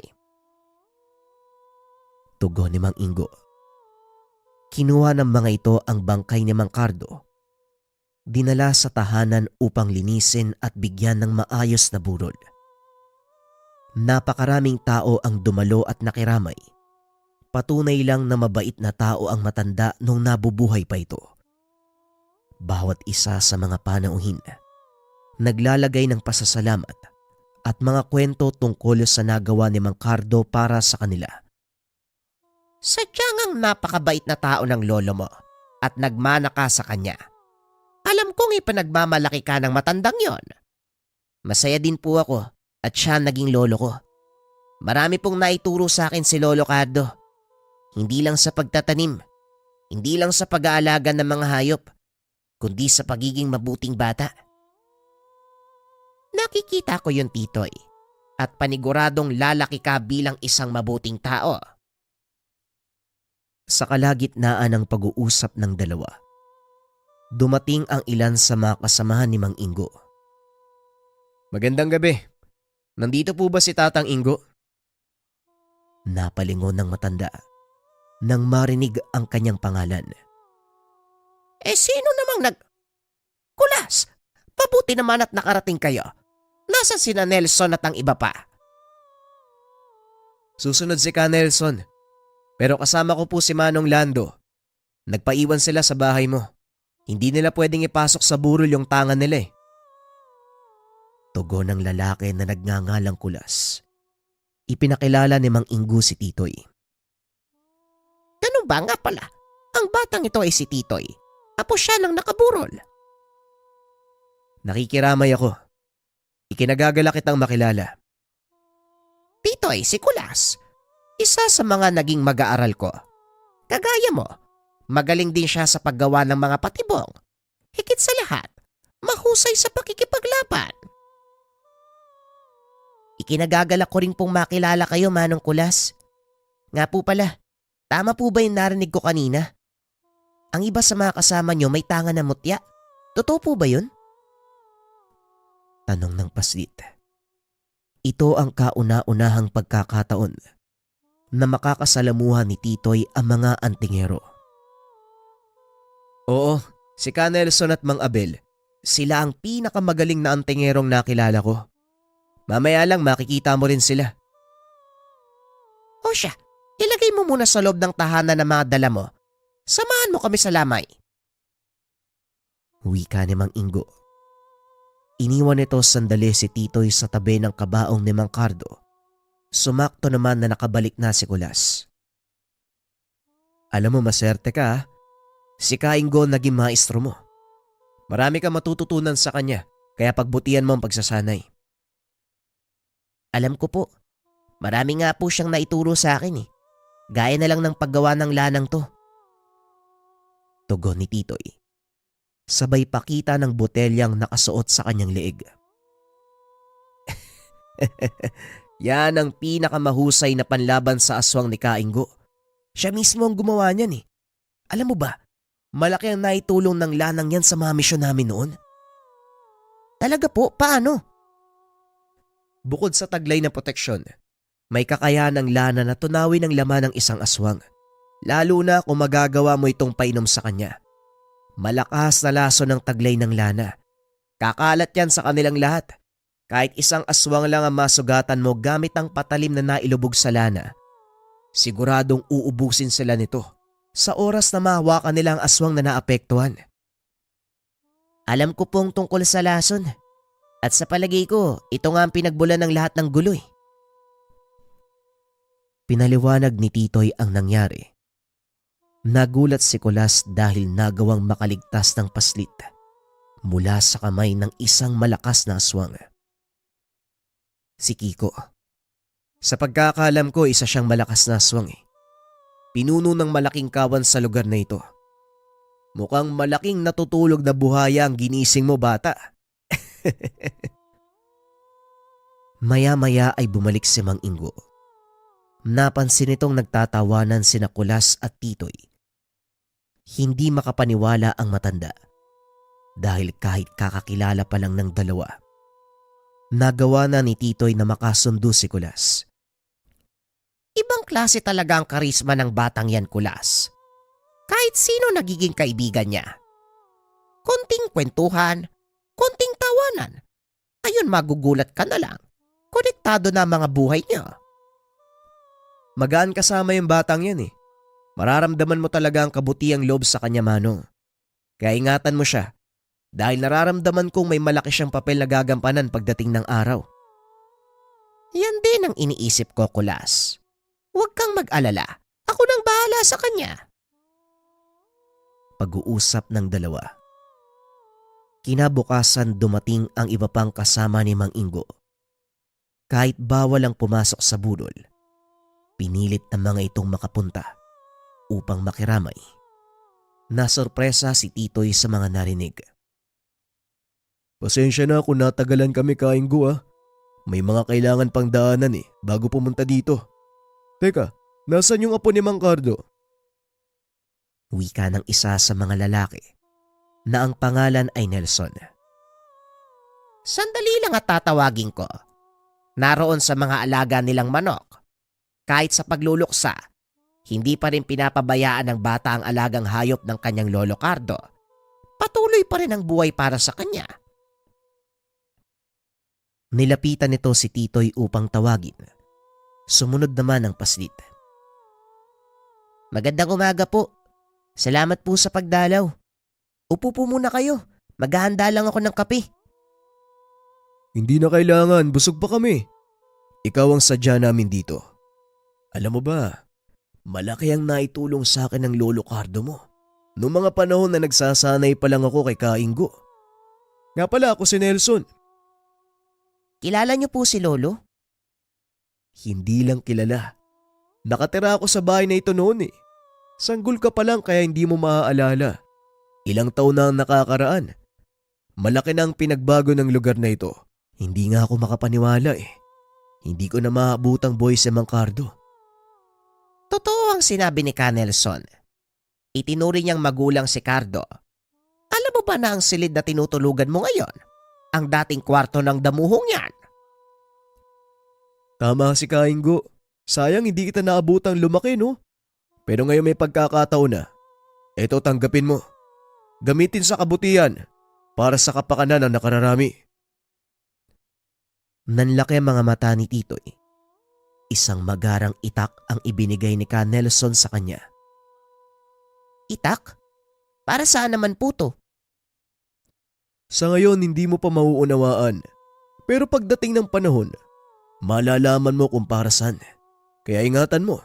Tugon ni Mang Ingo. Kinuha ng mga ito ang bangkay ni Mang Cardo. Dinala sa tahanan upang linisin at bigyan ng maayos na burol. Napakaraming tao ang dumalo at nakiramay. Patunay lang na mabait na tao ang matanda nung nabubuhay pa ito. Bawat isa sa mga panauhin, naglalagay ng pasasalamat at mga kwento tungkol sa nagawa ni Mang Cardo para sa kanila.
Sadyang ang napakabait na tao ng lolo mo at nagmana ka sa kanya. Alam kong ipanagmamalaki ka ng matandang yon. Masaya din po ako at siya naging lolo ko. Marami pong naituro sa akin si Lolo Cardo. Hindi lang sa pagtatanim, hindi lang sa pag-aalaga ng mga hayop, kundi sa pagiging mabuting bata. Nakikita ko yun, Titoy, at paniguradong lalaki ka bilang isang mabuting tao.
Sa kalagitnaan ng pag-uusap ng dalawa, dumating ang ilan sa mga kasamahan ni Mang Ingo.
Magandang gabi. Nandito po ba si Tatang Ingo?
Napalingon ng matanda nang marinig ang kanyang pangalan.
Sino namang Kulas! Mabuti naman at nakarating kayo. Nasaan sina Nelson at ang iba pa?
Susunod si Ka Nelson. Pero kasama ko po si Manong Lando. Nagpaiwan sila sa bahay mo. Hindi nila pwedeng ipasok sa burol yung tangan nila eh.
Tugon ng lalaki na nagngangalang Kulas. Ipinakilala ni Mang Ingo si Titoy.
Ganun ba nga pala? Ang batang ito ay si Titoy. Tapos siya lang nakaburol.
Nakikiramay ako. Ikinagagala kitang makilala.
Titoy, si Kulas. Isa sa mga naging mag-aaral ko. Kagaya mo, magaling din siya sa paggawa ng mga patibong. Higit sa lahat, mahusay sa pakikipaglaban. Ikinagagala ko rin pong makilala kayo, Manong Kulas. Nga po pala, tama po ba yung narinig ko kanina? Ang iba sa mga kasama nyo may tanga na mutya. Totoo po ba yun?
Tanong ng paslit. Ito ang kauna-unahang pagkakataon na makakasalamuhan ni Titoy ang mga antingero.
Oo, si Ka Nelson at Mang Abel. Sila ang pinakamagaling na antingerong nakilala ko. Mamaya lang makikita mo rin sila.
O siya, ilagay mo muna sa loob ng tahanan ng mga dala mo. Samahan mo kami sa lamay.
Wika ni Mang Ingo. Iniwan nito sandali si Titoy sa tabi ng kabaong ni Mang Cardo. Sumakto naman na nakabalik na si Kulas.
Alam mo, maserte ka ha? Si Ka Ingo naging maestro mo. Marami kang matututunan sa kanya, kaya pagbutihan mo ang pagsasanay.
Alam ko po, marami nga po siyang naituro sa akin eh. Gaya na lang ng paggawa ng lanang to.
Tugon ni Titoy. Sabay pakita ng botelyang nakasuot sa kanyang leeg.
Yan ang pinakamahusay na panlaban sa aswang ni Ka Ingo. Siya mismo ang gumawa niyan eh. Alam mo ba, malaki ang naitulong ng lanang yan sa mga misyon namin noon.
Talaga po, paano?
Bukod sa taglay na proteksyon, may kakayahan ng lana na tunawin ang laman ng isang aswang. Lalo na kung magagawa mo itong painom sa kanya. Malakas na laso ng taglay ng lana. Kakalat yan sa kanilang lahat. Kahit isang aswang lang ang masugatan mo gamit ang patalim na nailubog sa lana, siguradong uubusin sila nito sa oras na mahawakan nila ang aswang na naapektuhan.
Alam ko pong tungkol sa lason. At sa palagay ko, ito nga ang pinagbulan ng lahat ng gulo eh.
Pinaliwanag ni Titoy ang nangyari. Nagulat si Kulas dahil nagawang makaligtas ng paslit mula sa kamay ng isang malakas na aswang. Si Kiko.
Sa pagkakaalam ko, isa siyang malakas na aswang eh. Pinuno ng malaking kawan sa lugar na ito. Mukhang malaking natutulog na buhaya ang ginising mo, bata.
Maya-maya ay bumalik si Mang Ingo. Napansin itong nagtatawanan sina Kulas at Titoy. Hindi makapaniwala ang matanda dahil kahit kakakilala pa lang ng dalawa, nagawa na ni Titoy na makasundo si Kulas.
Ibang klase talaga ang karisma ng batang yan, Kulas. Kahit sino nagiging kaibigan niya. Konting kwentuhan, konting tawanan. Ayun, magugulat ka na lang. Konektado na ang mga buhay niya.
Magaan kasama yung batang yan eh. Mararamdaman mo talaga ang kabutiang loob sa kanya, Manong. Kaya ingatan mo siya dahil nararamdaman kong may malaki siyang papel na gagampanan pagdating ng araw.
Yan din ang iniisip ko, Kulas. Huwag kang mag-alala. Ako nang bahala sa kanya.
Pag-uusap ng dalawa. Kinabukasan dumating ang iba pang kasama ni Mang Ingo. Kahit bawal ang pumasok sa burol, pinilit ng mga itong makapunta upang makiramay. Nasorpresa si Titoy sa mga narinig.
Pasensya na kung natagalan kami, Kainggo ah. May mga kailangan pang daanan bago pumunta dito. Teka, nasan yung apo ni Mang Cardo?
Wika ng isa sa mga lalaki na ang pangalan ay Nelson.
Sandali lang at tatawagin ko. Naroon sa mga alaga nilang manok. Kahit sa pagluluksa, hindi pa rin pinapabayaan ng bata ang alagang hayop ng kanyang lolo Cardo. Patuloy pa rin ang buhay para sa kanya.
Nilapitan nito si Titoy upang tawagin. Sumunod naman ang paslit.
Magandang umaga po. Salamat po sa pagdalaw. Upo po muna kayo. Maghahanda lang ako ng kape.
Hindi na kailangan, busog pa kami. Ikaw ang sadya namin dito. Alam mo ba, malaki ang naitulong sa akin ng lolo Cardo mo. Noong mga panahon na nagsasanay pa lang ako kay Kainggo. Nga pala ako si Nelson.
Kilala niyo po si Lolo?
Hindi lang kilala. Nakatira ako sa bahay na ito noon. Sanggol ka pa lang kaya hindi mo maaalala. Ilang taon na ang nakakaraan. Malaki na ang pinagbago ng lugar na ito. Hindi nga ako makapaniwala. Hindi ko na maabutang buhay si Mang Cardo.
Totoo ang sinabi ni Ka Nelson. Itinuri niyang magulang si Cardo. Alam mo ba na ang silid na tinutulugan mo ngayon? Ang dating kwarto ng damuhong yan.
Tama si Kainggo. Sayang hindi kita naabutang lumaki, no? Pero ngayon may pagkakataon na. Ito, tanggapin mo. Gamitin sa kabutihan para sa kapakanan ng nakararami.
Nanlaki ang mga mata ni Titoy. Isang magarang itak ang ibinigay ni Ka Nelson sa kanya.
Itak? Para saan naman po to?
Sa ngayon hindi mo pa mauunawaan. Pero pagdating ng panahon, malalaman mo kung para saan. Kaya ingatan mo.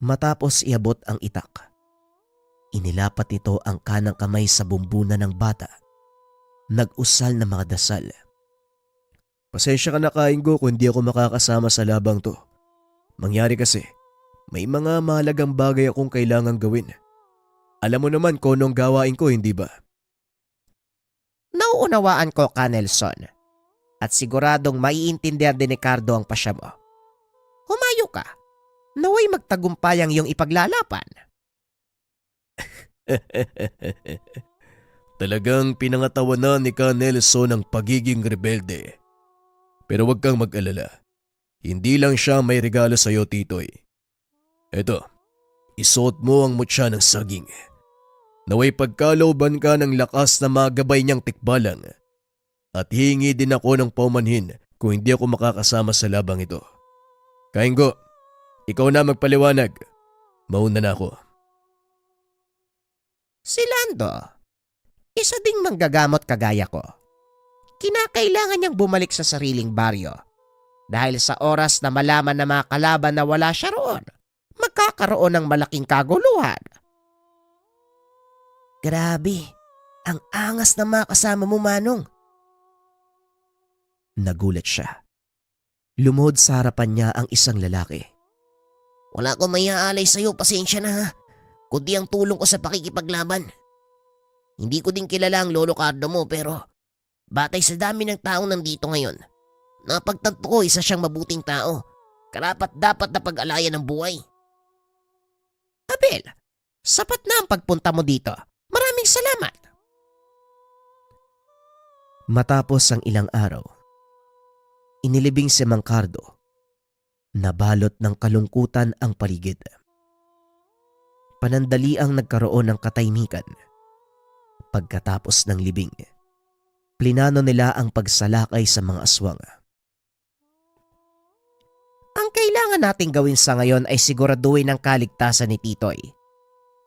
Matapos iabot ang itak, inilapat nito ang kanang kamay sa bumbunan ng bata. Nag-usal na mga dasal.
Pasensya ka na, Kainggo, kung hindi ako makakasama sa labang to. Mangyari kasi, may mga mahalagang bagay akong kailangang gawin. Alam mo naman kung anong gawain ko, hindi ba?
Nauunawaan ko, Ka Nelson. At siguradong maiintindihan din ni Cardo ang pasya mo. Humayo ka. Naway magtagumpay ang iyong ipaglalaban.
Talagang pinangatawanan ni Ka Nelson ang pagiging rebelde. Pero huwag kang mag-alala. Hindi lang siya may regalo sa iyo, Titoy. Eto, isuot mo ang mutya ng saging. Naway pagkalooban ka ng lakas na magabay niyang tikbalang. At hingi din ako ng paumanhin kung hindi ako makakasama sa labang ito. Kainggo, ikaw na magpaliwanag. Mauna na ako.
Si Lando, isa ding manggagamot kagaya ko. Kinakailangan niyang bumalik sa sariling baryo. Dahil sa oras na malaman na mga kalaban na wala siya roon, magkakaroon ng malaking kaguluhan.
Grabe, ang angas na mga kasama mo, Manong. Nagulat siya. Lumuhod sa harapan niya ang isang lalaki.
Wala akong maiaalay sa'yo, pasensya na ha. Kundi ang tulong ko sa pakikipaglaban. Hindi ko din kilala ang lolo Cardo mo pero batay sa dami ng taong nandito ngayon, napagtanto ko isa siyang mabuting tao. Karapat dapat na pag-alayan ng buhay. Abel, sapat na ang pagpunta mo dito. Maraming salamat.
Matapos ang ilang araw, inilibing si Mang Cardo. Nabalot ng kalungkutan ang paligid. Panandaliang nagkaroon ng katahimikan. Pagkatapos ng libing, plinano nila ang pagsalakay sa mga aswang.
Ang kailangan nating gawin sa ngayon ay siguraduhin ang kaligtasan ni Titoy.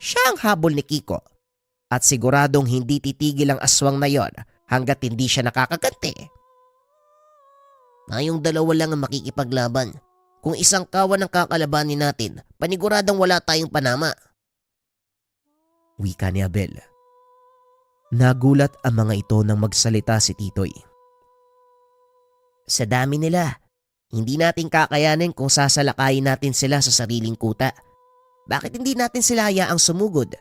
Siya ang habol ni Kiko at siguradong hindi titigil ang aswang na yon hanggat hindi siya nakakaganti. Tayong dalawa lang ang makikipaglaban. Kung isang kawan ang kakalabanin natin, paniguradong wala tayong panama.
Wika ni Abel. Nagulat ang mga ito nang magsalita si Titoy.
Sa dami nila, hindi natin kakayanin kung sasalakayin natin sila sa sariling kuta. Bakit hindi natin sila hayaang sumugod?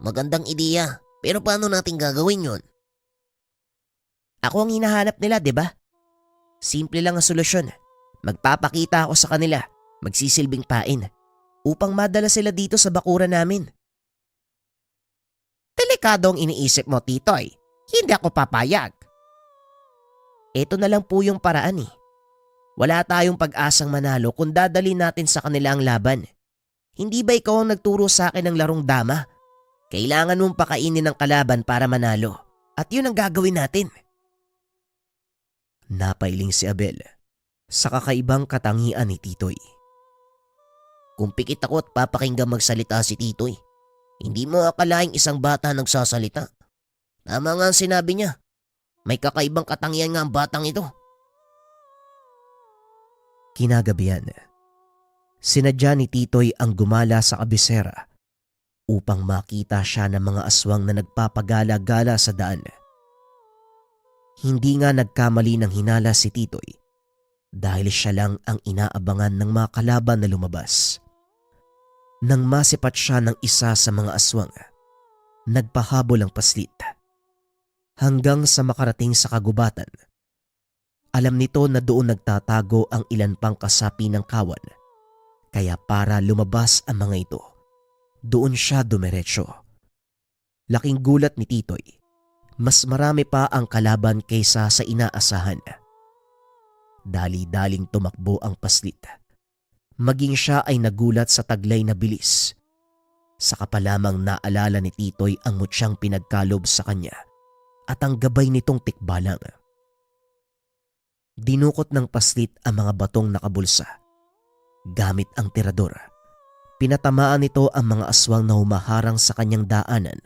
Magandang ideya, pero paano natin gagawin yon? Ako ang hinahanap nila, di ba? Simple lang ang solusyon. Magpapakita ako sa kanila, magsisilbing pain, upang madala sila dito sa bakuran namin. Delikado ang iniisip mo, Titoy. Hindi ako papayag. Ito na lang po yung paraan eh. Wala tayong pag-asang manalo kung dadalhin natin sa kanila ang laban. Hindi ba ikaw ang nagturo sa akin ng larong dama? Kailangan mong pakainin ng kalaban para manalo. At yun ang gagawin natin.
Napailing si Abel sa kakaibang katangian ni Titoy.
Kung pikit ako at papakinggan magsalita si Titoy, hindi mo akalaing isang bata nagsasalita. Tama nga ang sinabi niya. May kakaibang katangian nga ang batang ito.
Kinagabihan, sinadya ni Titoy ang gumala sa kabisera upang makita siya ng mga aswang na nagpapagala-gala sa daan. Hindi nga nagkamali ng hinala si Titoy dahil siya lang ang inaabangan ng mga kalaban na lumabas. Nang masipat siya ng isa sa mga aswang, nagpahabol ang paslit. Hanggang sa makarating sa kagubatan, alam nito na doon nagtatago ang ilan pang kasapi ng kawan. Kaya para lumabas ang mga ito, doon siya dumiretso. Laking gulat ni Titoy. Mas marami pa ang kalaban kaysa sa inaasahan. Dali-daling tumakbo ang paslit. Maging siya ay nagulat sa taglay na bilis. Saka pa lamang naalala ni Titoy ang mutsyang pinagkalob sa kanya at ang gabay nitong tikbalang. Dinukot ng paslit ang mga batong nakabulsa. Gamit ang tirador, pinatamaan nito ang mga aswang na humaharang sa kanyang daanan.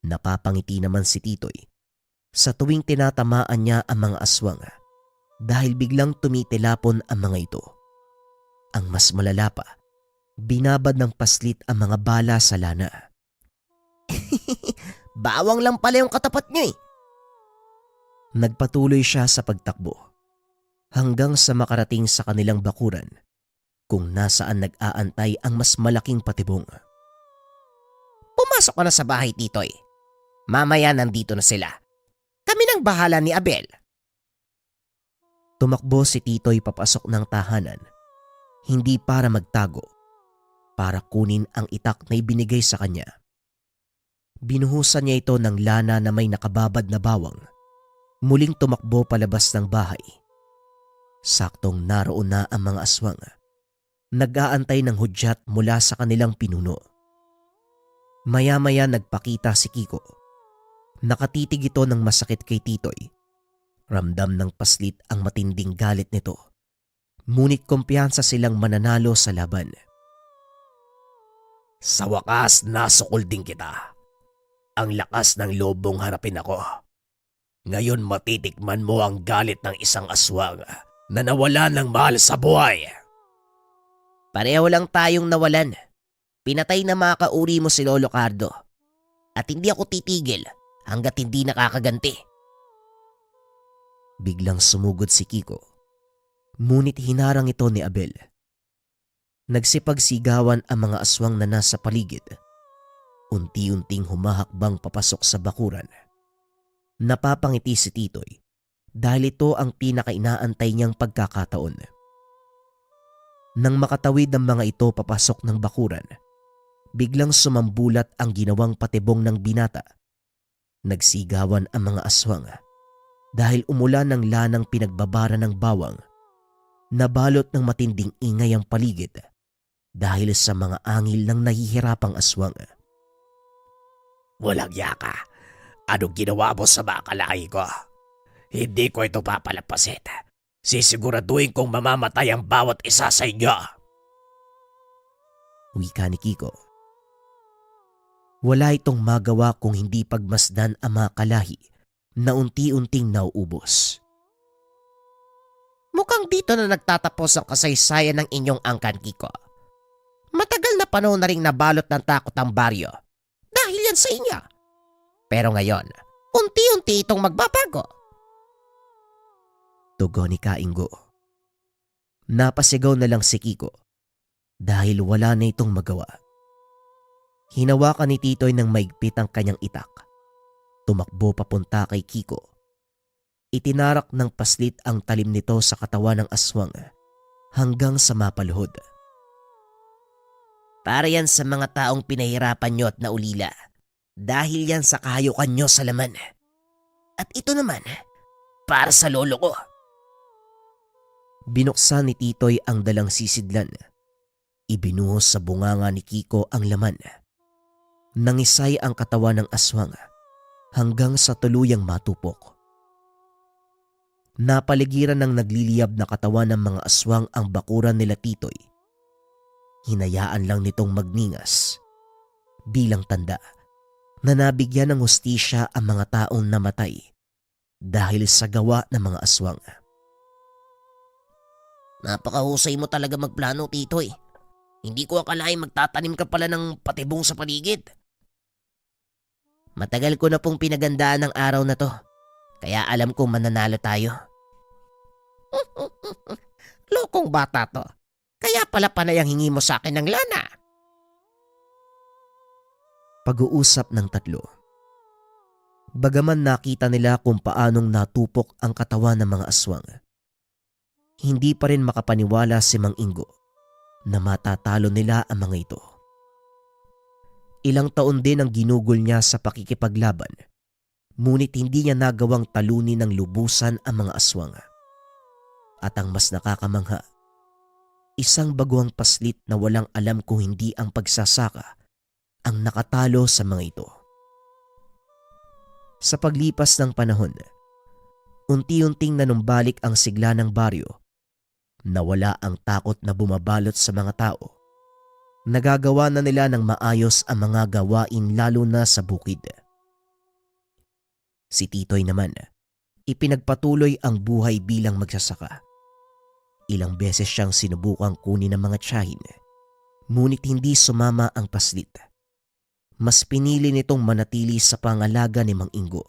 Napapangiti naman si Titoy sa tuwing tinatamaan niya ang mga aswang dahil biglang tumitilapon ang mga ito. Ang mas malala pa, binabad ng paslit ang mga bala sa lana.
Bawang lang pala yung katapat niya eh.
Nagpatuloy siya sa pagtakbo hanggang sa makarating sa kanilang bakuran kung nasaan nag-aantay ang mas malaking patibong.
Pumasok ka na sa bahay, Titoy. Mamaya nandito na sila. Kami nang bahala ni Abel.
Tumakbo si Titoy papasok ng tahanan, hindi para magtago, para kunin ang itak na ibinigay sa kanya. Binuhusan niya ito ng lana na may nakababad na bawang. Muling tumakbo palabas ng bahay. Saktong naroon na ang mga aswang. Nag-aantay ng hudyat mula sa kanilang pinuno. Maya-maya nagpakita si Kiko. Nakatitig ito ng masakit kay Titoy. Ramdam ng paslit ang matinding galit nito. Ngunit kumpiyansa silang mananalo sa laban.
Sa wakas, nasukol din kita. Ang lakas ng lobong harapin ako. Ngayon matitikman mo ang galit ng isang aswang na nawala ng mahal sa buhay.
Pareho lang tayong nawalan. Pinatay na mga kauri mo si Lolo Cardo. At hindi ako titigil hanggat hindi nakakaganti.
Biglang sumugod si Kiko. Ngunit hinarang ito ni Abel. Nagsipagsigawan ang mga aswang na nasa paligid. Unti-unting humahakbang papasok sa bakuran. Napapangiti si Titoy dahil ito ang pinakainaantay niyang pagkakataon. Nang makatawid ang mga ito papasok ng bakuran, biglang sumambulat ang ginawang patibong ng binata. Nagsigawan ang mga aswang dahil umulan ng lanang pinagbabara ng bawang. Nabalot ng matinding ingay ang paligid dahil sa mga angil ng nahihirapang aswang.
Walang yaka. Anong ginawa mo sa mga kalaki ko? Hindi ko ito papalapasin. Sisiguraduhin kong mamamatay ang bawat isa sa inyo.
Wika ni Kiko. Wala itong magawa kung hindi pagmasdan ang mga kalahi na unti-unting nauubos.
Mukhang dito na nagtatapos ang kasaysayan ng inyong angkan, Kiko. Matagal na panahon na ring nabalot ng takot ang baryo dahil yan sa inyo. Pero ngayon, unti-unti itong magbabago.
Tugon ni Kainggo. Napasigaw na lang si Kiko dahil wala na itong magawa. Hinawakan ni Titoy ng maigpit ang kanyang itak. Tumakbo papunta kay Kiko. Itinarak ng paslit ang talim nito sa katawan ng aswang hanggang sa mapaluhod.
Para yan sa mga taong pinahirapan nyo at naulila. Dahil yan sa kahayukan nyo sa laman. At ito naman, para sa lolo ko.
Binuksan ni Titoy ang dalang sisidlan. Ibinuhos sa bunganga ni Kiko ang laman. Nangisay ang katawan ng aswang hanggang sa tuluyang matupok. Napaligiran ng nagliliyab na katawan ng mga aswang ang bakuran nila Titoy. Hinayaan lang nitong magningas bilang tanda na nabigyan ng hustisya ang mga taong namatay dahil sa gawa ng mga aswang.
Napakahusay mo talaga magplano, Titoy. Hindi ko akalain magtatanim ka pala ng patibong sa paligid. Matagal ko na pong pinagandaan ng araw na to. Kaya alam kong mananalo tayo. Lokong bata to. Kaya pala panay ang hingi mo sa akin ng lana.
Pag-uusap ng tatlo. Bagaman nakita nila kung paanong natupok ang katawan ng mga aswang, hindi pa rin makapaniwala si Mang Ingo na matatalo nila ang mga ito. Ilang taon din ang ginugol niya sa pakikipaglaban, ngunit hindi niya nagawang talunin ng lubusan ang mga aswang. At ang mas nakakamangha, isang baguang paslit na walang alam kung hindi ang pagsasaka ang nakatalo sa mga ito. Sa paglipas ng panahon, unti-unting nanumbalik ang sigla ng baryo. Nawala ang takot na bumabalot sa mga tao. Nagagawa na nila ng maayos ang mga gawain lalo na sa bukid. Si Titoy naman, ipinagpatuloy ang buhay bilang magsasaka. Ilang beses siyang sinubukang kunin ng mga tiyahin, ngunit hindi sumama ang paslit. Mas pinili nitong manatili sa pangalaga ni Mang Ingo.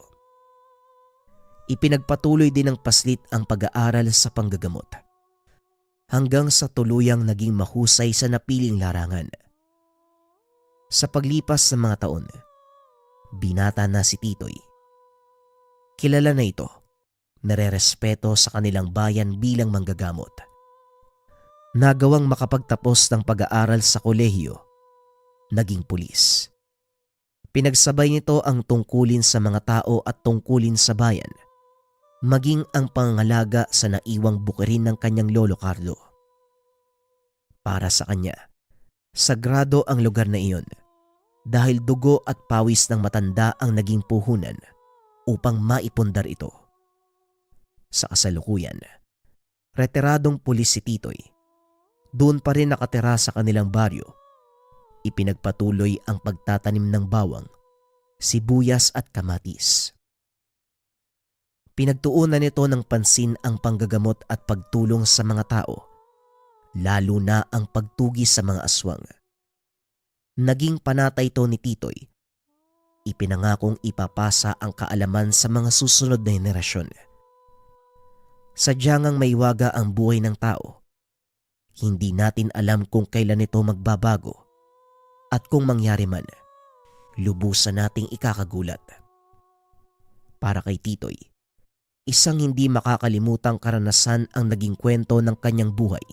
Ipinagpatuloy din ng paslit ang pag-aaral sa panggagamot, hanggang sa tuluyang naging mahusay sa napiling larangan. Sa paglipas ng mga taon, binata na si Titoy. Kilala na ito, narerespeto sa kanilang bayan bilang manggagamot. Nagawang makapagtapos ng pag-aaral sa kolehiyo, naging pulis. Pinagsabay nito ang tungkulin sa mga tao at tungkulin sa bayan, maging ang pangangalaga sa naiwang bukirin ng kanyang lolo Carlo. Para sa kanya, sagrado ang lugar na iyon dahil dugo at pawis ng matanda ang naging puhunan upang maipundar ito. Sa kasalukuyan, retiradong pulis si Titoy. Doon pa rin nakatira sa kanilang baryo. Ipinagpatuloy ang pagtatanim ng bawang, sibuyas at kamatis. Pinagtuunan nito ng pansin ang panggagamot at pagtulong sa mga tao, lalo na ang pagtugi sa mga aswang. Naging panatay ito ni Titoy. Ipinangakong ipapasa ang kaalaman sa mga susunod na henerasyon. Sadyang maiwaga ang buhay ng tao. Hindi natin alam kung kailan ito magbabago at kung mangyari man, lubusan nating ikakagulat. Para kay Titoy, isang hindi makakalimutang karanasan ang naging kwento ng kanyang buhay.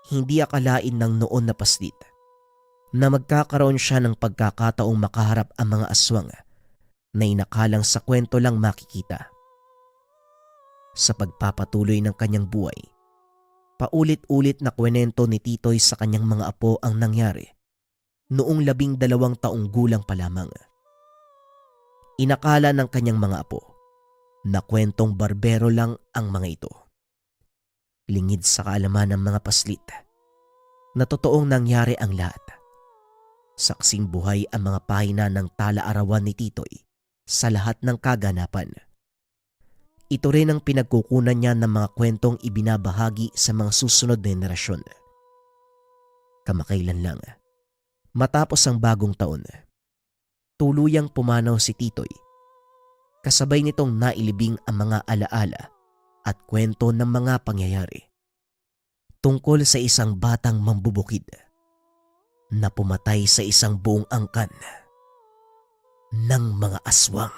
Hindi akalain ng noon na paslit na magkakaroon siya ng pagkakataong makaharap ang mga aswang na inakalang sa kwento lang makikita. Sa pagpapatuloy ng kanyang buhay, paulit-ulit na kwento ni Titoy sa kanyang mga apo ang nangyari noong 12 taong gulang pa lamang. Inakala ng kanyang mga apo na kwentong barbero lang ang mga ito. Lingid sa kaalaman ng mga paslit na totoong nangyari ang lahat. Saksing buhay ang mga pahina ng tala-arawan ni Titoy sa lahat ng kaganapan. Ito rin ang pinagkukunan niya ng mga kwentong ibinabahagi sa mga susunod na henerasyon. Kamakailan lang, matapos ang bagong taon, tuluyang pumanaw si Titoy. Kasabay nitong nailibing ang mga alaala at kwento ng mga pangyayari tungkol sa isang batang mambubukid na pumatay sa isang buong angkan ng mga aswang.